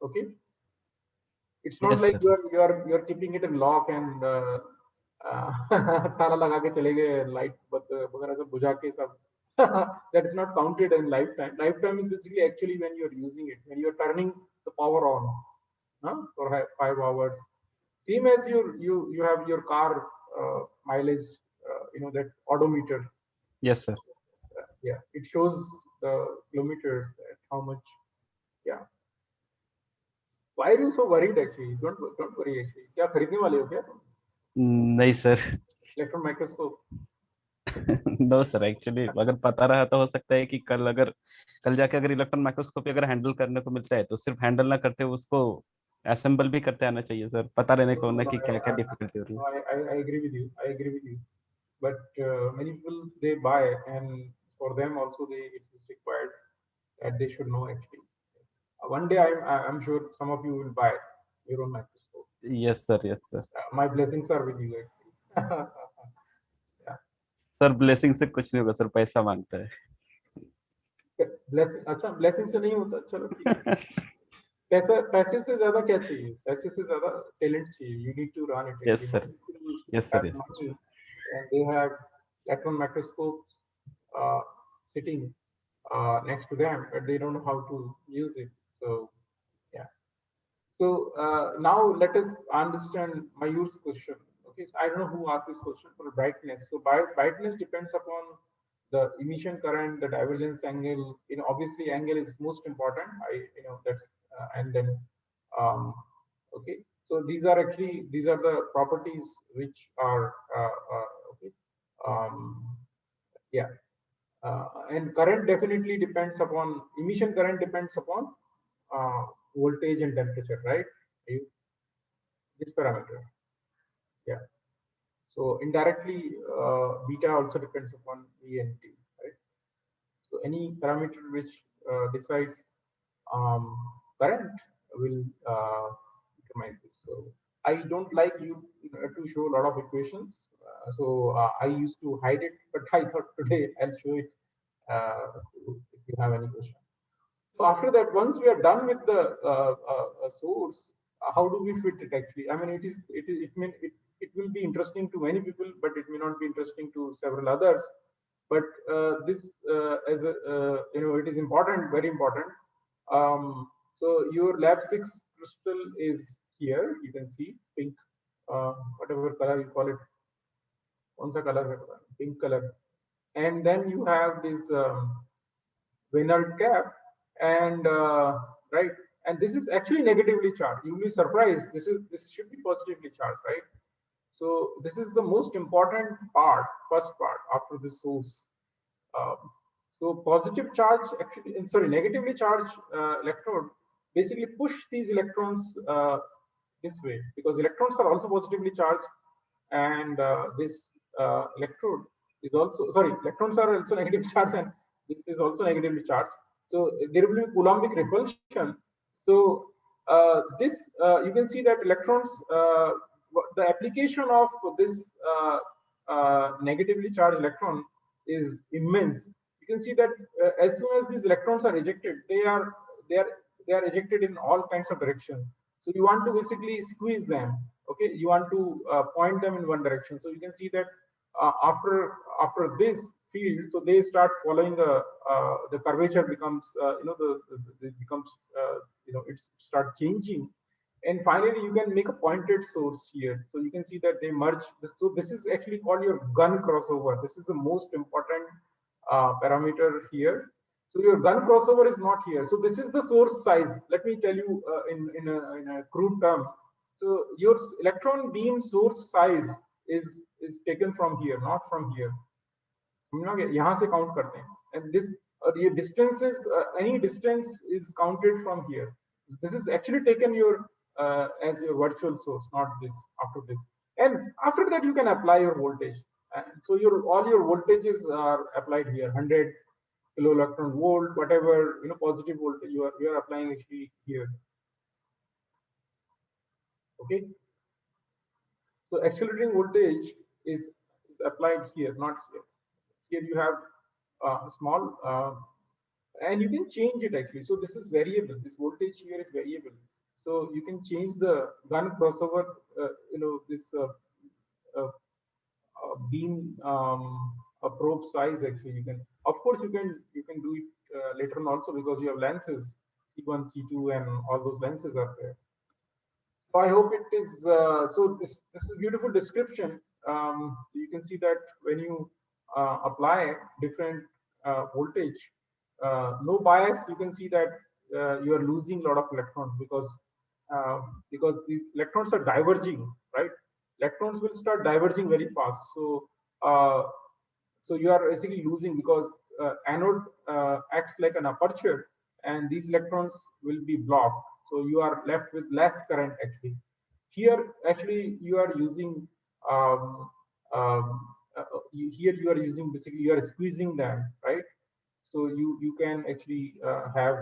okay. It's not Yes, like sir. you're keeping it in lock and ताला लगा के चले गए, light वगैरह सब बुझा के सब. That is not counted in lifetime. Lifetime is basically actually when you're using it, when you're turning the power on for 5 hours. Same as you have your car mileage, that odometer. Yes, sir. Yeah, it shows the kilometers, how much. Yeah. Why are you so worried actually? Don't worry actually. क्या खरीदने वाले हो क्या? नहीं, sir. Electron microscope. No sir, actually अगर पता रहा तो हो सकता है कि कल जाके अगर इलेक्ट्रॉन माइक्रोस्कोपी अगर हैंडल करने को मिलता है तो सिर्फ हैंडल ना करते उसको असेंबल भी करते आना चाहिए सर, पता रहने को ना कि क्या क्या डिफिकल्टी हो रही है. I agree with you. I agree with you. But many people they buy, and for them also it is required that they should know actually. One day I'm sure some of you will buy your own microscope. Yes sir, yes sir. My blessings are with you actually. Sir blessing से कुछ नहीं होगा sir, पैसा मांगता है. अच्छा, blessing से नहीं होता. चलो ठीक है. पैसे से ज्यादा क्या चाहिए? पैसे से ज्यादा टैलेंट चाहिए. You need to run it. Yes, sir. Yes, sir. Yes. And they have electron microscopes sitting next to them, but they don't know how to use it. So yeah. So now let us understand Mayur's question. Okay, so I don't know who asked this question for brightness. So brightness depends upon the emission current, the divergence angle. Obviously angle is most important. That's and then okay. So these are the properties which are okay. Yeah. And current definitely depends upon emission current depends upon voltage and temperature, right? This parameter. Yeah. So indirectly, beta also depends upon V and T, right? So any parameter which decides current will determine this. So I don't like you to show a lot of equations. So I used to hide it, but I thought today I'll show it if you have any question. So after that, once we are done with the source, how do we fit it actually? I mean, it will be interesting to many people, but it may not be interesting to several others. But this as a it is important, very important. So your lab 6 crystal is here. You can see pink, whatever color you call it. Once a color, pink color, and then you have this Reynolds cap, and right, and this is actually negatively charged. You'll be surprised. This should be positively charged, right? So this is the most important part, first part after the source. So positive charge actually, sorry, negatively charged electrode basically push these electrons this way, because electrons are also positively charged, and this electrode is also, sorry, electrons are also negatively charged, and this is also negatively charged. So there will be Coulombic repulsion. So this you can see that electrons, the application of this negatively charged electron is immense. You can see that as soon as these electrons are ejected, they are ejected in all kinds of directions. So you want to basically squeeze them. Okay, you want to point them in one direction. So you can see that after this field, so they start following the curvature becomes it becomes it start changing, and finally you can make a pointed source here. So you can see that they merge. So this is actually called your gun crossover. This is the most important parameter here. So your gun crossover is not here. So this is the source size. Let me tell you in a crude term. So your electron beam source size is taken from here, not from here. यहाँ से count करते हैं. And this your distances, any distance is counted from here. This is actually taken your as your virtual source, not this. After this, and after that you can apply your voltage. And so all your voltages are applied here. 100 kilo electron volt, whatever positive voltage you are applying actually here. Okay. So accelerating voltage is applied here, not here. Here you have small, and you can change it actually. So this is variable. This voltage here is variable. So you can change the gun crossover. This beam a probe size actually. You can, of course, you can do it later on also, because you have lenses C1, C2, and all those lenses are there. So I hope it is. So this is a beautiful description. You can see that when you apply different voltage, no bias, you can see that you are losing a lot of electrons, because these electrons are diverging, right? Electrons will start diverging very fast. So so you are basically losing, because anode acts like an aperture, and these electrons will be blocked. So you are left with less current actually. Here actually you are using here you are using, basically you are squeezing them, right? So you can actually have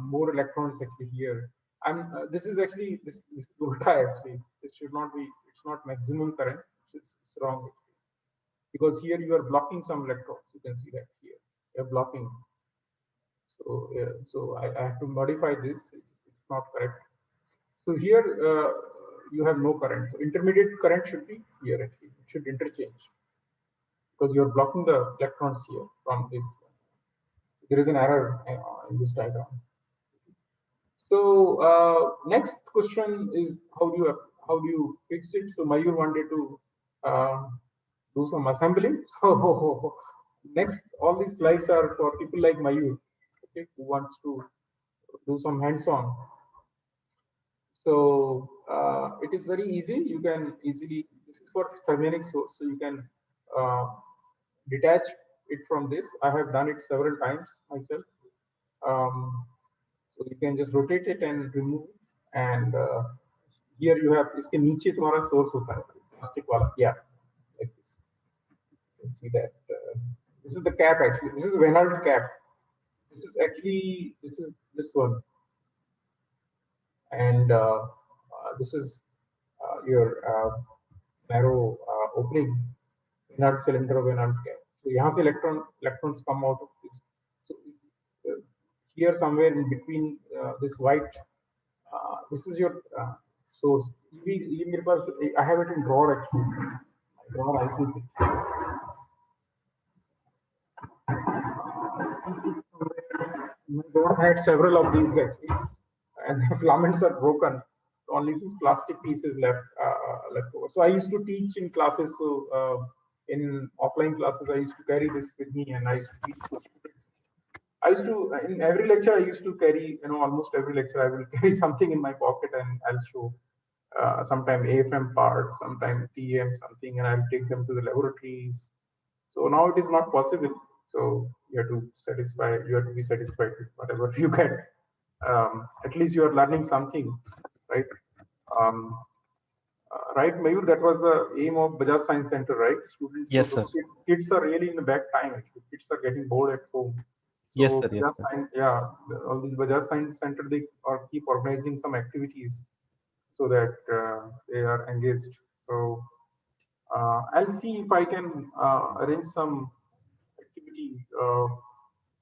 more electrons actually here. And this is actually this ulta actually. This should not be. It's not maximum current. It's wrong actually. Because here you are blocking some electrons. You can see that here you're blocking. So so I have to modify this. It's not correct. So here you have no current. So intermediate current should be here actually. It should interchange, because you are blocking the electrons here from this. There is an error in this diagram. So next question is how do you fix it? So Mayur wanted to do some assembling. So next, all these slides are for people like Mayur, okay, who wants to do some hands-on. So it is very easy. You can easily, this is for thermionic source, so you can detach it from this. I have done it several times myself. So you can just rotate it and remove. And here you have, इसके नीचे तुम्हारा source होता है, plastic वाला, yeah, like this. You can see that this is the cap actually. This is Reynolds cap. This is actually this one. And this is your narrow opening, Reynolds cylinder, Reynolds cap. So यहाँ से electrons come out of this. So here somewhere in between this white, this is your source. I have it in drawer actually. Drawer, I think. My drawer had several of these actually, and the filaments are broken. Only these plastic pieces left over. So I used to teach in classes. So in offline classes, I used to carry this with me, and I used to teach students. I used to, in every lecture, I used to carry, almost every lecture, I will carry something in my pocket, and I'll show sometime AFM part, sometime TM something, and I'll take them to the laboratories. So now it is not possible. So you have to be satisfied with whatever you get. At least you are learning something, right? right, Mayur? That was the aim of Bajaj Science Center, right? Students, Yes, so sir. kids are really in the back time. Actually, kids are getting bored at home. So Yes, sir. Yes, Bajaj sir. all these Bajaj Science Center, they are keep organizing some activities so that they are engaged. So I'll see if I can arrange some activity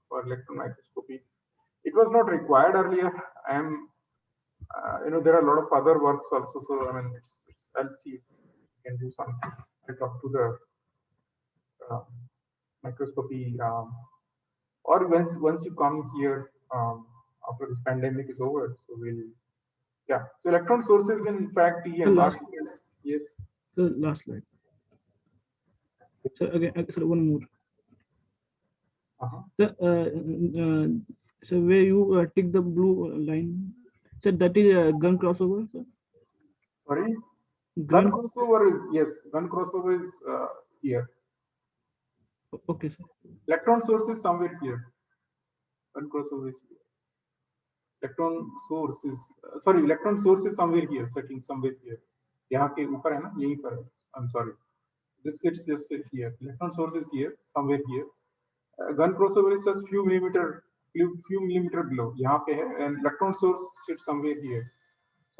for electron microscopy. It was not required earlier. There are a lot of other works also. So I mean, I'll see if we can do something. I talk to the microscopy, or once you come here after this pandemic is over. So yeah. So electron sources, in fact, The last, yes. the last slide. So again, so one more. So where you tick the blue line, so that is a gun crossover. So? Sorry, gun crossover is, yes. Gun crossover is here. Okay, sir. Electron source is somewhere here. Gun crossover is here. Electron source is electron source is somewhere here, setting somewhere here. यहाँ के ऊपर है ना, यहीं पर है. I'm sorry. This sits just here. Electron source is here, somewhere here. Gun crossover is just few millimeter below. यहाँ पे है, and electron source sits somewhere here.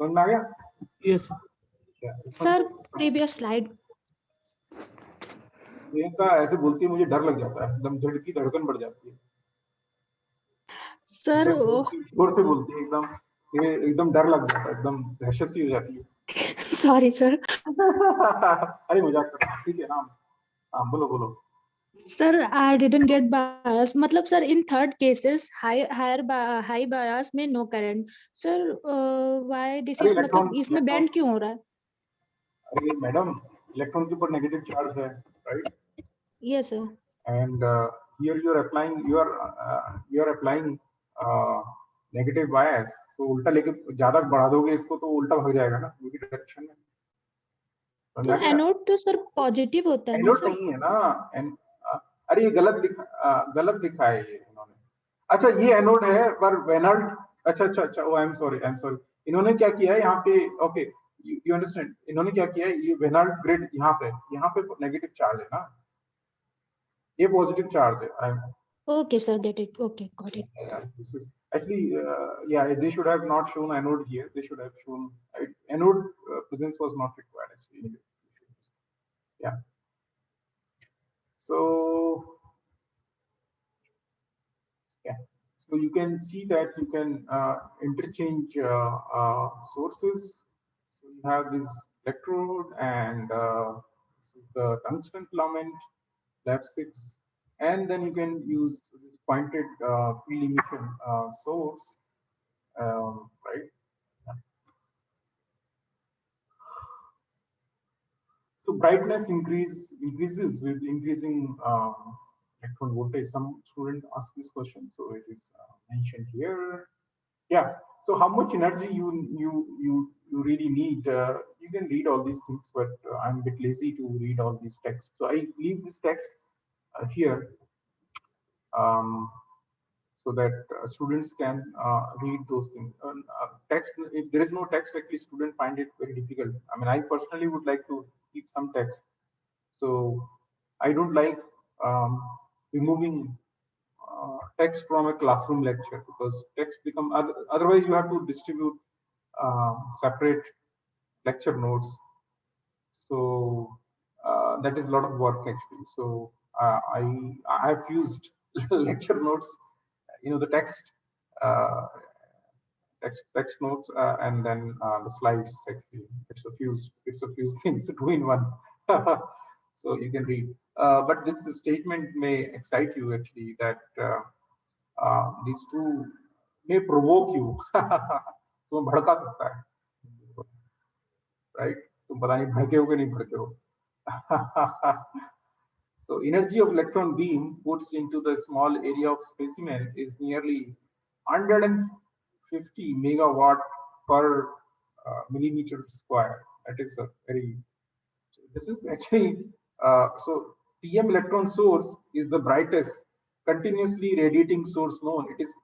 समझ में आ गया? Yes. Yeah, Sir, previous slide. Priyanka ऐसे बोलती है, मुझे डर लग जाता है, एकदम दिल की धड़कन बढ़ जाती है. Sir, जोर से बोलती है, एकदम डर लग जाता है, एकदम दहशत सी हो जाती है. sorry, sir. अरे मजाक कर रहा हूं, ठीक है ना. हाँ, बोलो. Sir, I didn't get bias. मतलब sir, in third cases, high bias में no current. Sir, why this is मतलब इसमें bend क्यों हो रहा है? अरे मैडम, इलेक्ट्रॉन के ऊपर नेगेटिव चार्ज है, right? Yes, sir. And here you are applying negative bias. तो उल्टा लेके ज्यादा बढ़ा दोगे इसको तो उल्टा भाग जाएगा ना उसी डायरेक्शन में. तो एनोड तो सर पॉजिटिव होता है ना. एनोड नहीं है ना. अरे ये गलत लिखा है ये इन्होंने. अच्छा, ये एनोड है पर वेनाल्ड. अच्छा. ओ आई एम सॉरी. इन्होंने क्या किया है यहाँ पे? Okay, you understand. इन्होंने क्या किया है, ये वेनाल्ड ग्रिड यहाँ पे नेगेटिव चार्ज है ना, ये पॉजिटिव चार्ज है. Okay, sir, get it. Okay, got it. Yeah, this is actually they should have not shown anode here. They should have shown anode presence was not required actually. Yeah. So yeah, so you can see that you can interchange sources. So you have this electrode and the tungsten filament, lab 6. And then you can use this pointed field emission source, right? So brightness increases with increasing electron voltage. Some student asked this question, so it is mentioned here. Yeah. So how much energy you really need? You can read all these things, but I'm a bit lazy to read all these texts. So I leave this text here, so that students can read those things. Text, if there is no text, actually students find it very difficult. I mean, I personally would like to keep some text. So I don't like removing text from a classroom lecture, because text become, otherwise you have to distribute separate lecture notes. So that is a lot of work actually. So I have used lecture notes, the text notes, and then the slides. Actually, it's a few things to do in one. So you can read. But this statement may excite you actually, that these two may provoke you. तो भड़का सकता है, right? तुम पता नहीं भड़के हो कि नहीं भड़के हो. So energy of electron beam puts into the small area of specimen is nearly 150 megawatt per millimeter square. That is a very. This is actually so TM electron source is the brightest continuously radiating source known. It is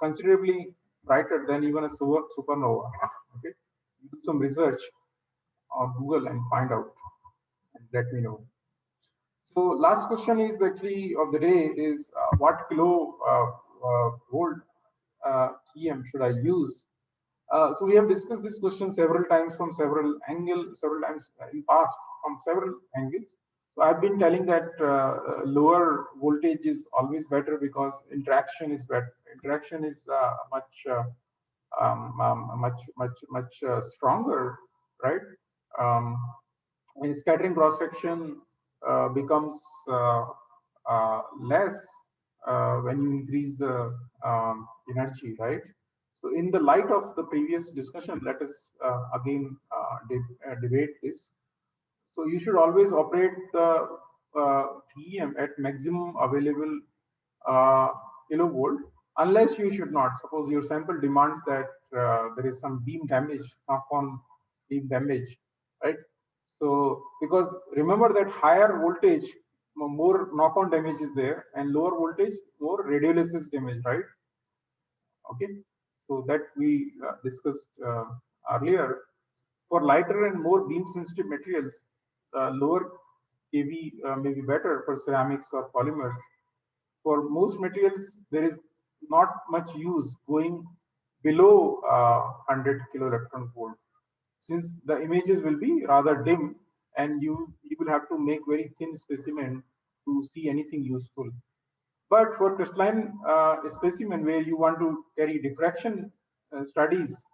considerably brighter than even a supernova. Okay, do some research on Google and find out and let me know. So last question is actually of the day is what kilo volt TM should I use? So we have discussed this question several times from several angles, several times in past from several angles. So I've been telling that lower voltage is always better because interaction is better. Interaction is much stronger, right? Um, and scattering cross section becomes less when you increase the energy, right? So in the light of the previous discussion, let us again debate this. So you should always operate the TEM at maximum available kilovolt, unless you should not. Suppose your sample demands that there is some beam damage, knock-on beam damage, right? So because remember that higher voltage, more knock-on damage is there, and lower voltage, more radiolysis damage, right? Okay, so that we discussed earlier. For lighter and more beam sensitive materials, lower kV may be better for ceramics or polymers. For most materials, there is not much use going below 100 kilo electron volt, since the images will be rather dim and you will have to make very thin specimen to see anything useful. But for crystalline specimen where you want to carry diffraction studies,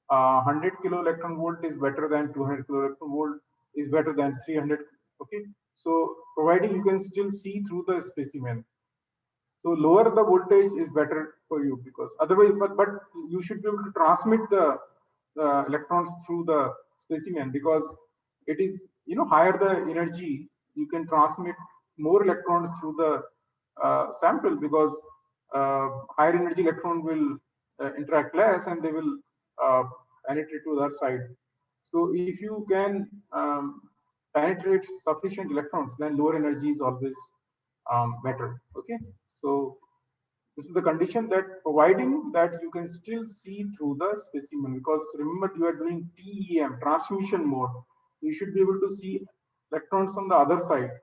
100 kilo electron volt is better than 200 kilo electron volt is better than 300. Okay, so providing you can still see through the specimen. So lower the voltage is better for you, because otherwise, but you should be able to transmit the electrons through the specimen, because it is, higher the energy, you can transmit more electrons through the sample, because higher energy electron will interact less and they will penetrate to the other side. So if you can penetrate sufficient electrons, then lower energy is always better. Okay, so this is the condition, that providing that you can still see through the specimen, because remember you are doing TEM, transmission mode. You should be able to see electrons on the other side.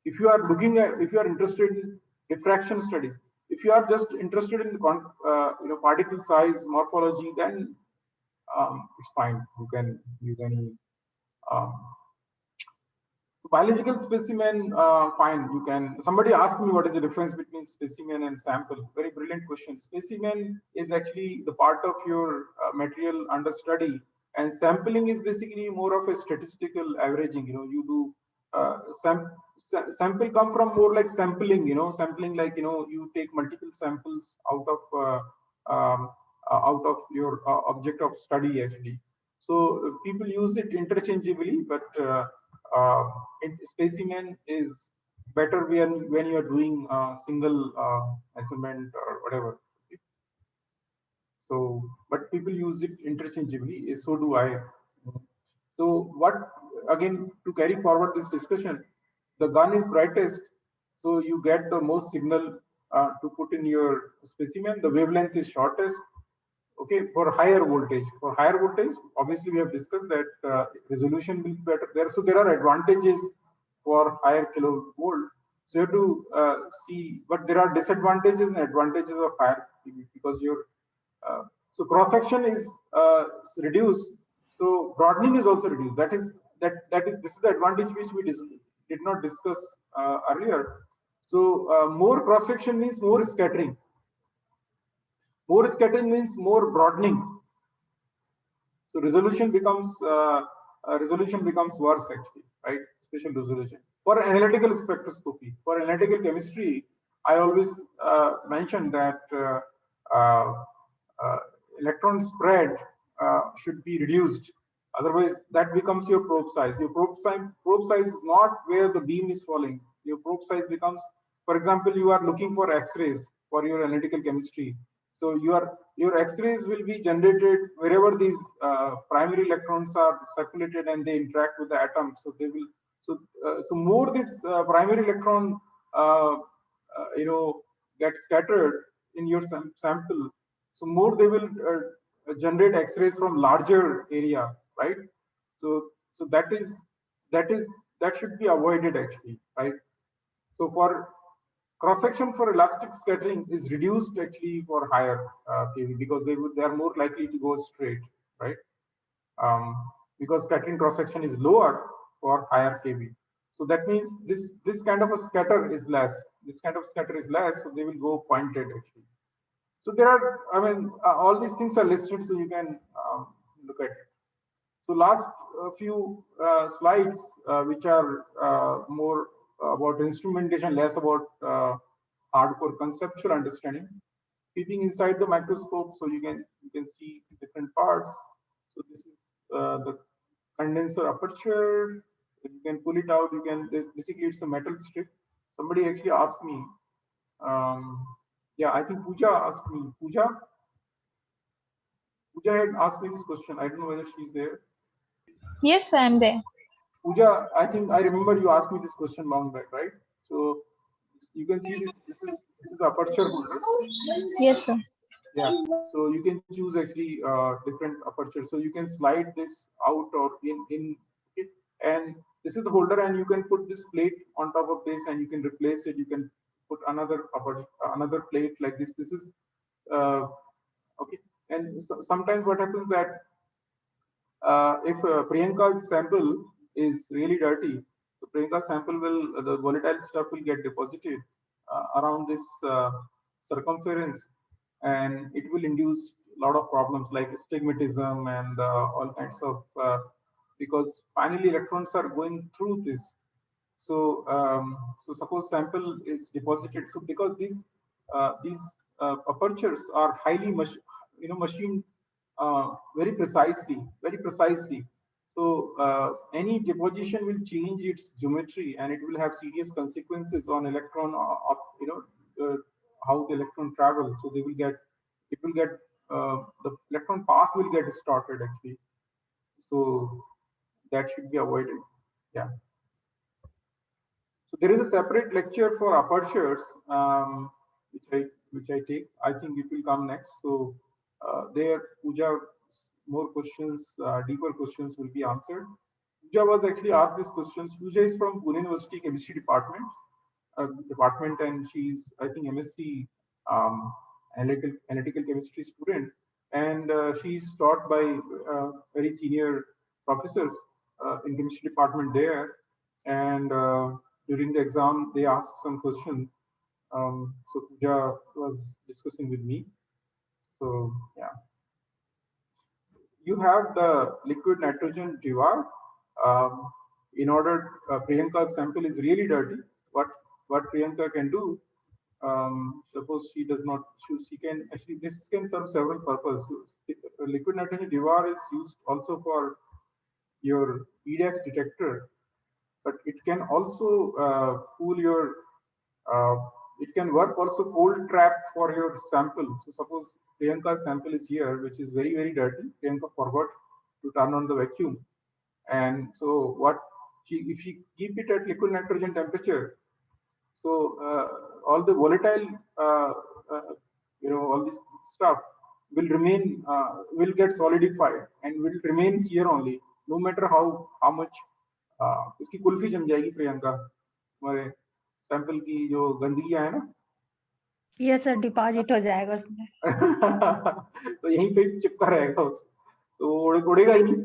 If you are looking at, if you are interested in diffraction studies, if you are just interested in particle size morphology, then it's fine. You can use any biological specimen, fine. You can. Somebody asked me what is the difference between specimen and sample. Very brilliant question. Specimen is actually the part of your material under study, and sampling is basically more of a statistical averaging. You do sample come from more like sampling. Sampling like you take multiple samples out of your object of study actually. So people use it interchangeably, but specimen is better when you are doing single measurement or whatever. So, but people use it interchangeably. So do I. So what, again, to carry forward this discussion, the gun is brightest, so you get the most signal to put in your specimen. The wavelength is shortest. Okay, for higher voltage. For higher voltage, obviously we have discussed that resolution will be better there. So there are advantages for higher kilovolt. So you have to see, but there are disadvantages and advantages of higher kV, because your so cross section is reduced. So broadening is also reduced. This is the advantage which we did not discuss earlier. So more cross section means more scattering. More scattering means more broadening. So resolution becomes worse actually, right? Spatial resolution. For analytical spectroscopy, for analytical chemistry, I always mention that electron spread should be reduced. Otherwise, that becomes your probe size. Your probe size is not where the beam is falling. Your probe size becomes, for example, you are looking for X-rays for your analytical chemistry. So your X-rays will be generated wherever these primary electrons are circulated and they interact with the atom. So they will. So more this primary electron get scattered in your sample. So more they will generate X-rays from larger area, right? So So that should be avoided actually, right? So for cross section for elastic scattering is reduced actually for higher kV, because they are more likely to go straight, right? Because scattering cross section is lower for higher kV. So that means this kind of a scatter is less. This kind of scatter is less, so they will go pointed actually. So there are, I mean, all these things are listed, so you can look at it. So last few slides, which are more about instrumentation, less about hardcore conceptual understanding. Peeping inside the microscope, so you can see different parts. So this is the condenser aperture. You can pull it out. You can basically it's a metal strip. Somebody actually asked me. Yeah, I think Pooja asked me. Pooja had asked me this question. I don't know whether she's there. Yes, I am there. Pooja, I think I remember you asked me this question long back, right? So you can see this. This is the aperture holder. Yes, sir. Yeah. So you can choose actually different aperture. So you can slide this out or in it, and this is the holder, and you can put this plate on top of this, and you can replace it. You can put another another plate like this. This is okay. And so, sometimes what happens that if Priyanka's sample is really dirty, so Priyanka's sample will, the volatile stuff will get deposited around this circumference, and it will induce a lot of problems like astigmatism and all kinds of, because finally electrons are going through this. So, so suppose sample is deposited. So because these apertures are highly machined very precisely. So any deposition will change its geometry, and it will have serious consequences on electron, how the electron travel. So they will get, it will get, the electron path will get distorted actually. So that should be avoided. Yeah. So there is a separate lecture for apertures, which I take. I think it will come next. So there, Pooja, more questions, deeper questions will be answered. Pooja was actually asked these questions. Pooja is from Pune University Chemistry Department, and she's, I think, MSc analytical chemistry student, and she's taught by very senior professors in chemistry department there, and during the exam they asked some questions. So Pooja was discussing with me. So yeah, you have the liquid nitrogen dewar. In order, Priyanka's sample is really dirty. What Priyanka can do, suppose she does not, she can actually, this can serve several purposes. Liquid nitrogen dewar is used also for your EDAX detector, but it can also cool your, uh, it can work also cold trap for your sample. So suppose Priyanka's sample is here, which is very, very dirty. Priyanka forgot to turn on the vacuum. And so what if she keep it at liquid nitrogen temperature, so all the volatile, all this stuff will remain, will get solidified and will remain here only, no matter how much. इसकी कुल्फी जम जाएगी प्रियंका, हमारे sample की जो गंदगियां है ना, ये sir deposit हो जाएगा उसमें। तो यहीं पे चिपका रहेगा उस, तो उड़ेगा ही नहीं,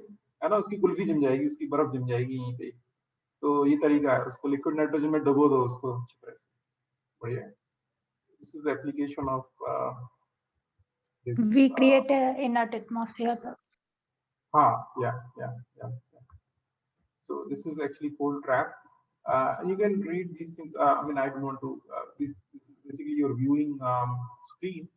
है ना, उसकी कुल्फी जम जाएगी, उसकी बर्फ जम जाएगी यहीं पे। तो ये तरीका है, उसको लिक्विड नाइट्रोजन में डुबो दो उसको अच्छी तरह से, बढ़िया। This is the application of this. We create a inert atmosphere, sir. Yeah. So this is actually cold trap. You can read these things. I mean, I don't want to. This is basically your viewing screen.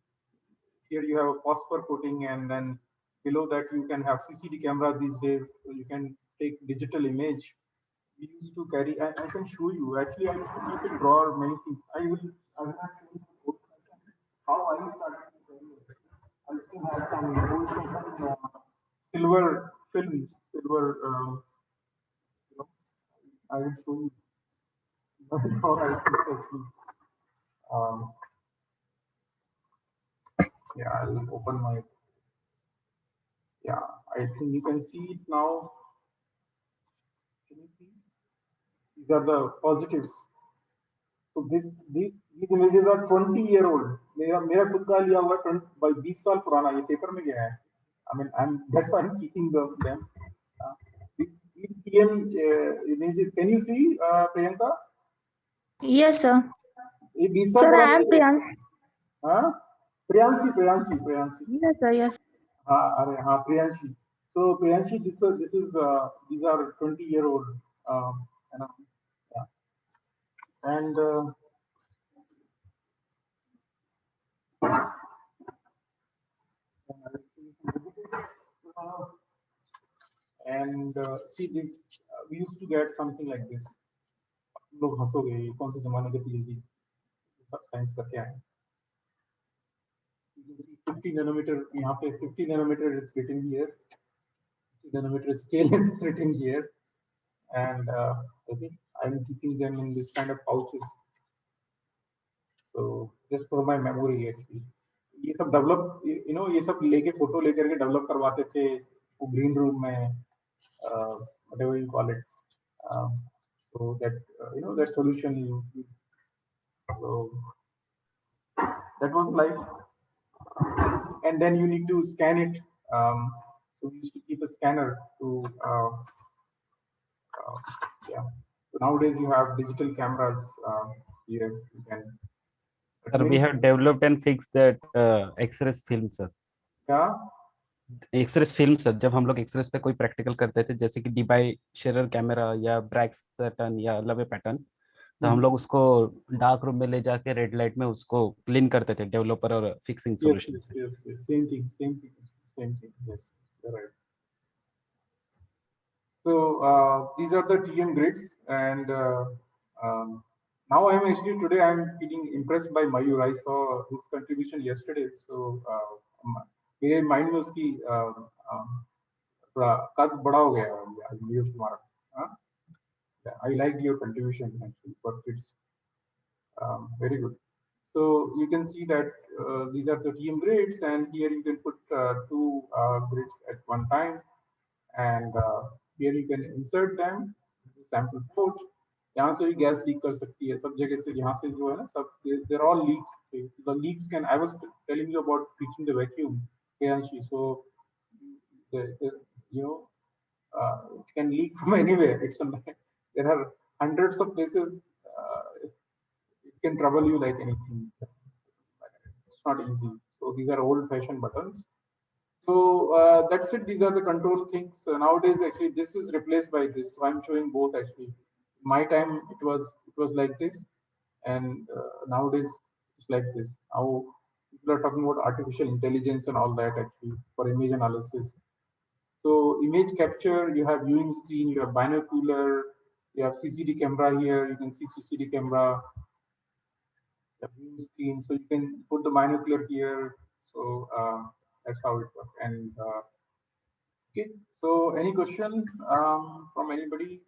Here you have a phosphor coating, and then below that you can have CCD camera these days. So you can take digital image. We used to carry. I can show you. Actually, I used to keep in drawer many things. I will not show you how I started to carry it. I still have some old silver films, silver. I will show you how I actually. Yeah, I'll open my. Yeah, I think you can see it now. see, these are the positives. So these images are 20-year-old. मेरा खुद का लिया हुआ 20 साल पुराना, ये paper में गया है. I mean, that's why I'm keeping them. These TM images, can you see, Priyanka? Yes, sir. ये 20 साल Sir, I पुराना. am Priyansh. हाँ, प्रियांशी. Yes, sir. Yes. हाँ, अरे हाँ, Priyanshi. So Priyanshi, these are 20-year-old, you know, yeah. And see this, we used to get something like this. लोग हंसोगे, ये कौन से जमाने के PhD साइंस करके आए. You can see 50 nanometer, यहाँ पे 50 nanometer is written here. 50 nanometer scale is written here, and okay, I'm keeping them in this kind of pouches. So just for my memory actually. ये सब develop, you know, ये सब लेके photo लेकर के develop करवाते थे वो ग्रीन रूम में, whatever you call it, so that you know, that solution so that was life. And then you need to scan it, so we used to keep a scanner to yeah. So nowadays you have digital cameras here, you can. Sir, we have developed and fixed that X-rays film, sir. क्या? X-rays film sir, जब हम लोग X-rays पे कोई practical करते थे, जैसे कि डीबाई शेरर कैमरा या ब्रैक्स पैटर्न या लवे पैटर्न, तो हम लोग उसको डार्क रूम में ले जाके रेड लाइट में उसको क्लीन करते थे डेवलपर और फिक्सिंग सॉल्यूशन से. Yes, same thing, yes, you're right. So these are the TM grids, and now today I'm feeling impressed by Mayur. I saw his contribution yesterday, so मेरे mind में उसकी थोड़ा कद बड़ा हो गया है मयूर तुम्हारा. I liked your contribution actually, but it's very good. So you can see that these are the TM grids, and here you can put two grids at one time, and here you can insert them. This is sample port. यहाँ से भी gas leak कर सकती है, सब जगह से, यहाँ से जो है ना सब, they're all leaks. The leaks can, I was telling you about reaching the vacuum, so you know, it can leak from anywhere. There are hundreds of places. It can trouble you like anything. It's not easy. So these are old-fashioned buttons. So that's it. These are the control things. Nowadays, actually, this is replaced by this. So I'm showing both actually. My time it was like this, and nowadays it's like this. Now people are talking about artificial intelligence and all that actually for image analysis. So image capture, you have viewing screen, you have binocular, you have CCD camera here. You can see CCD camera. Viewing screen, so you can put the binocular here. So that's how it works. And okay, so any question from anybody?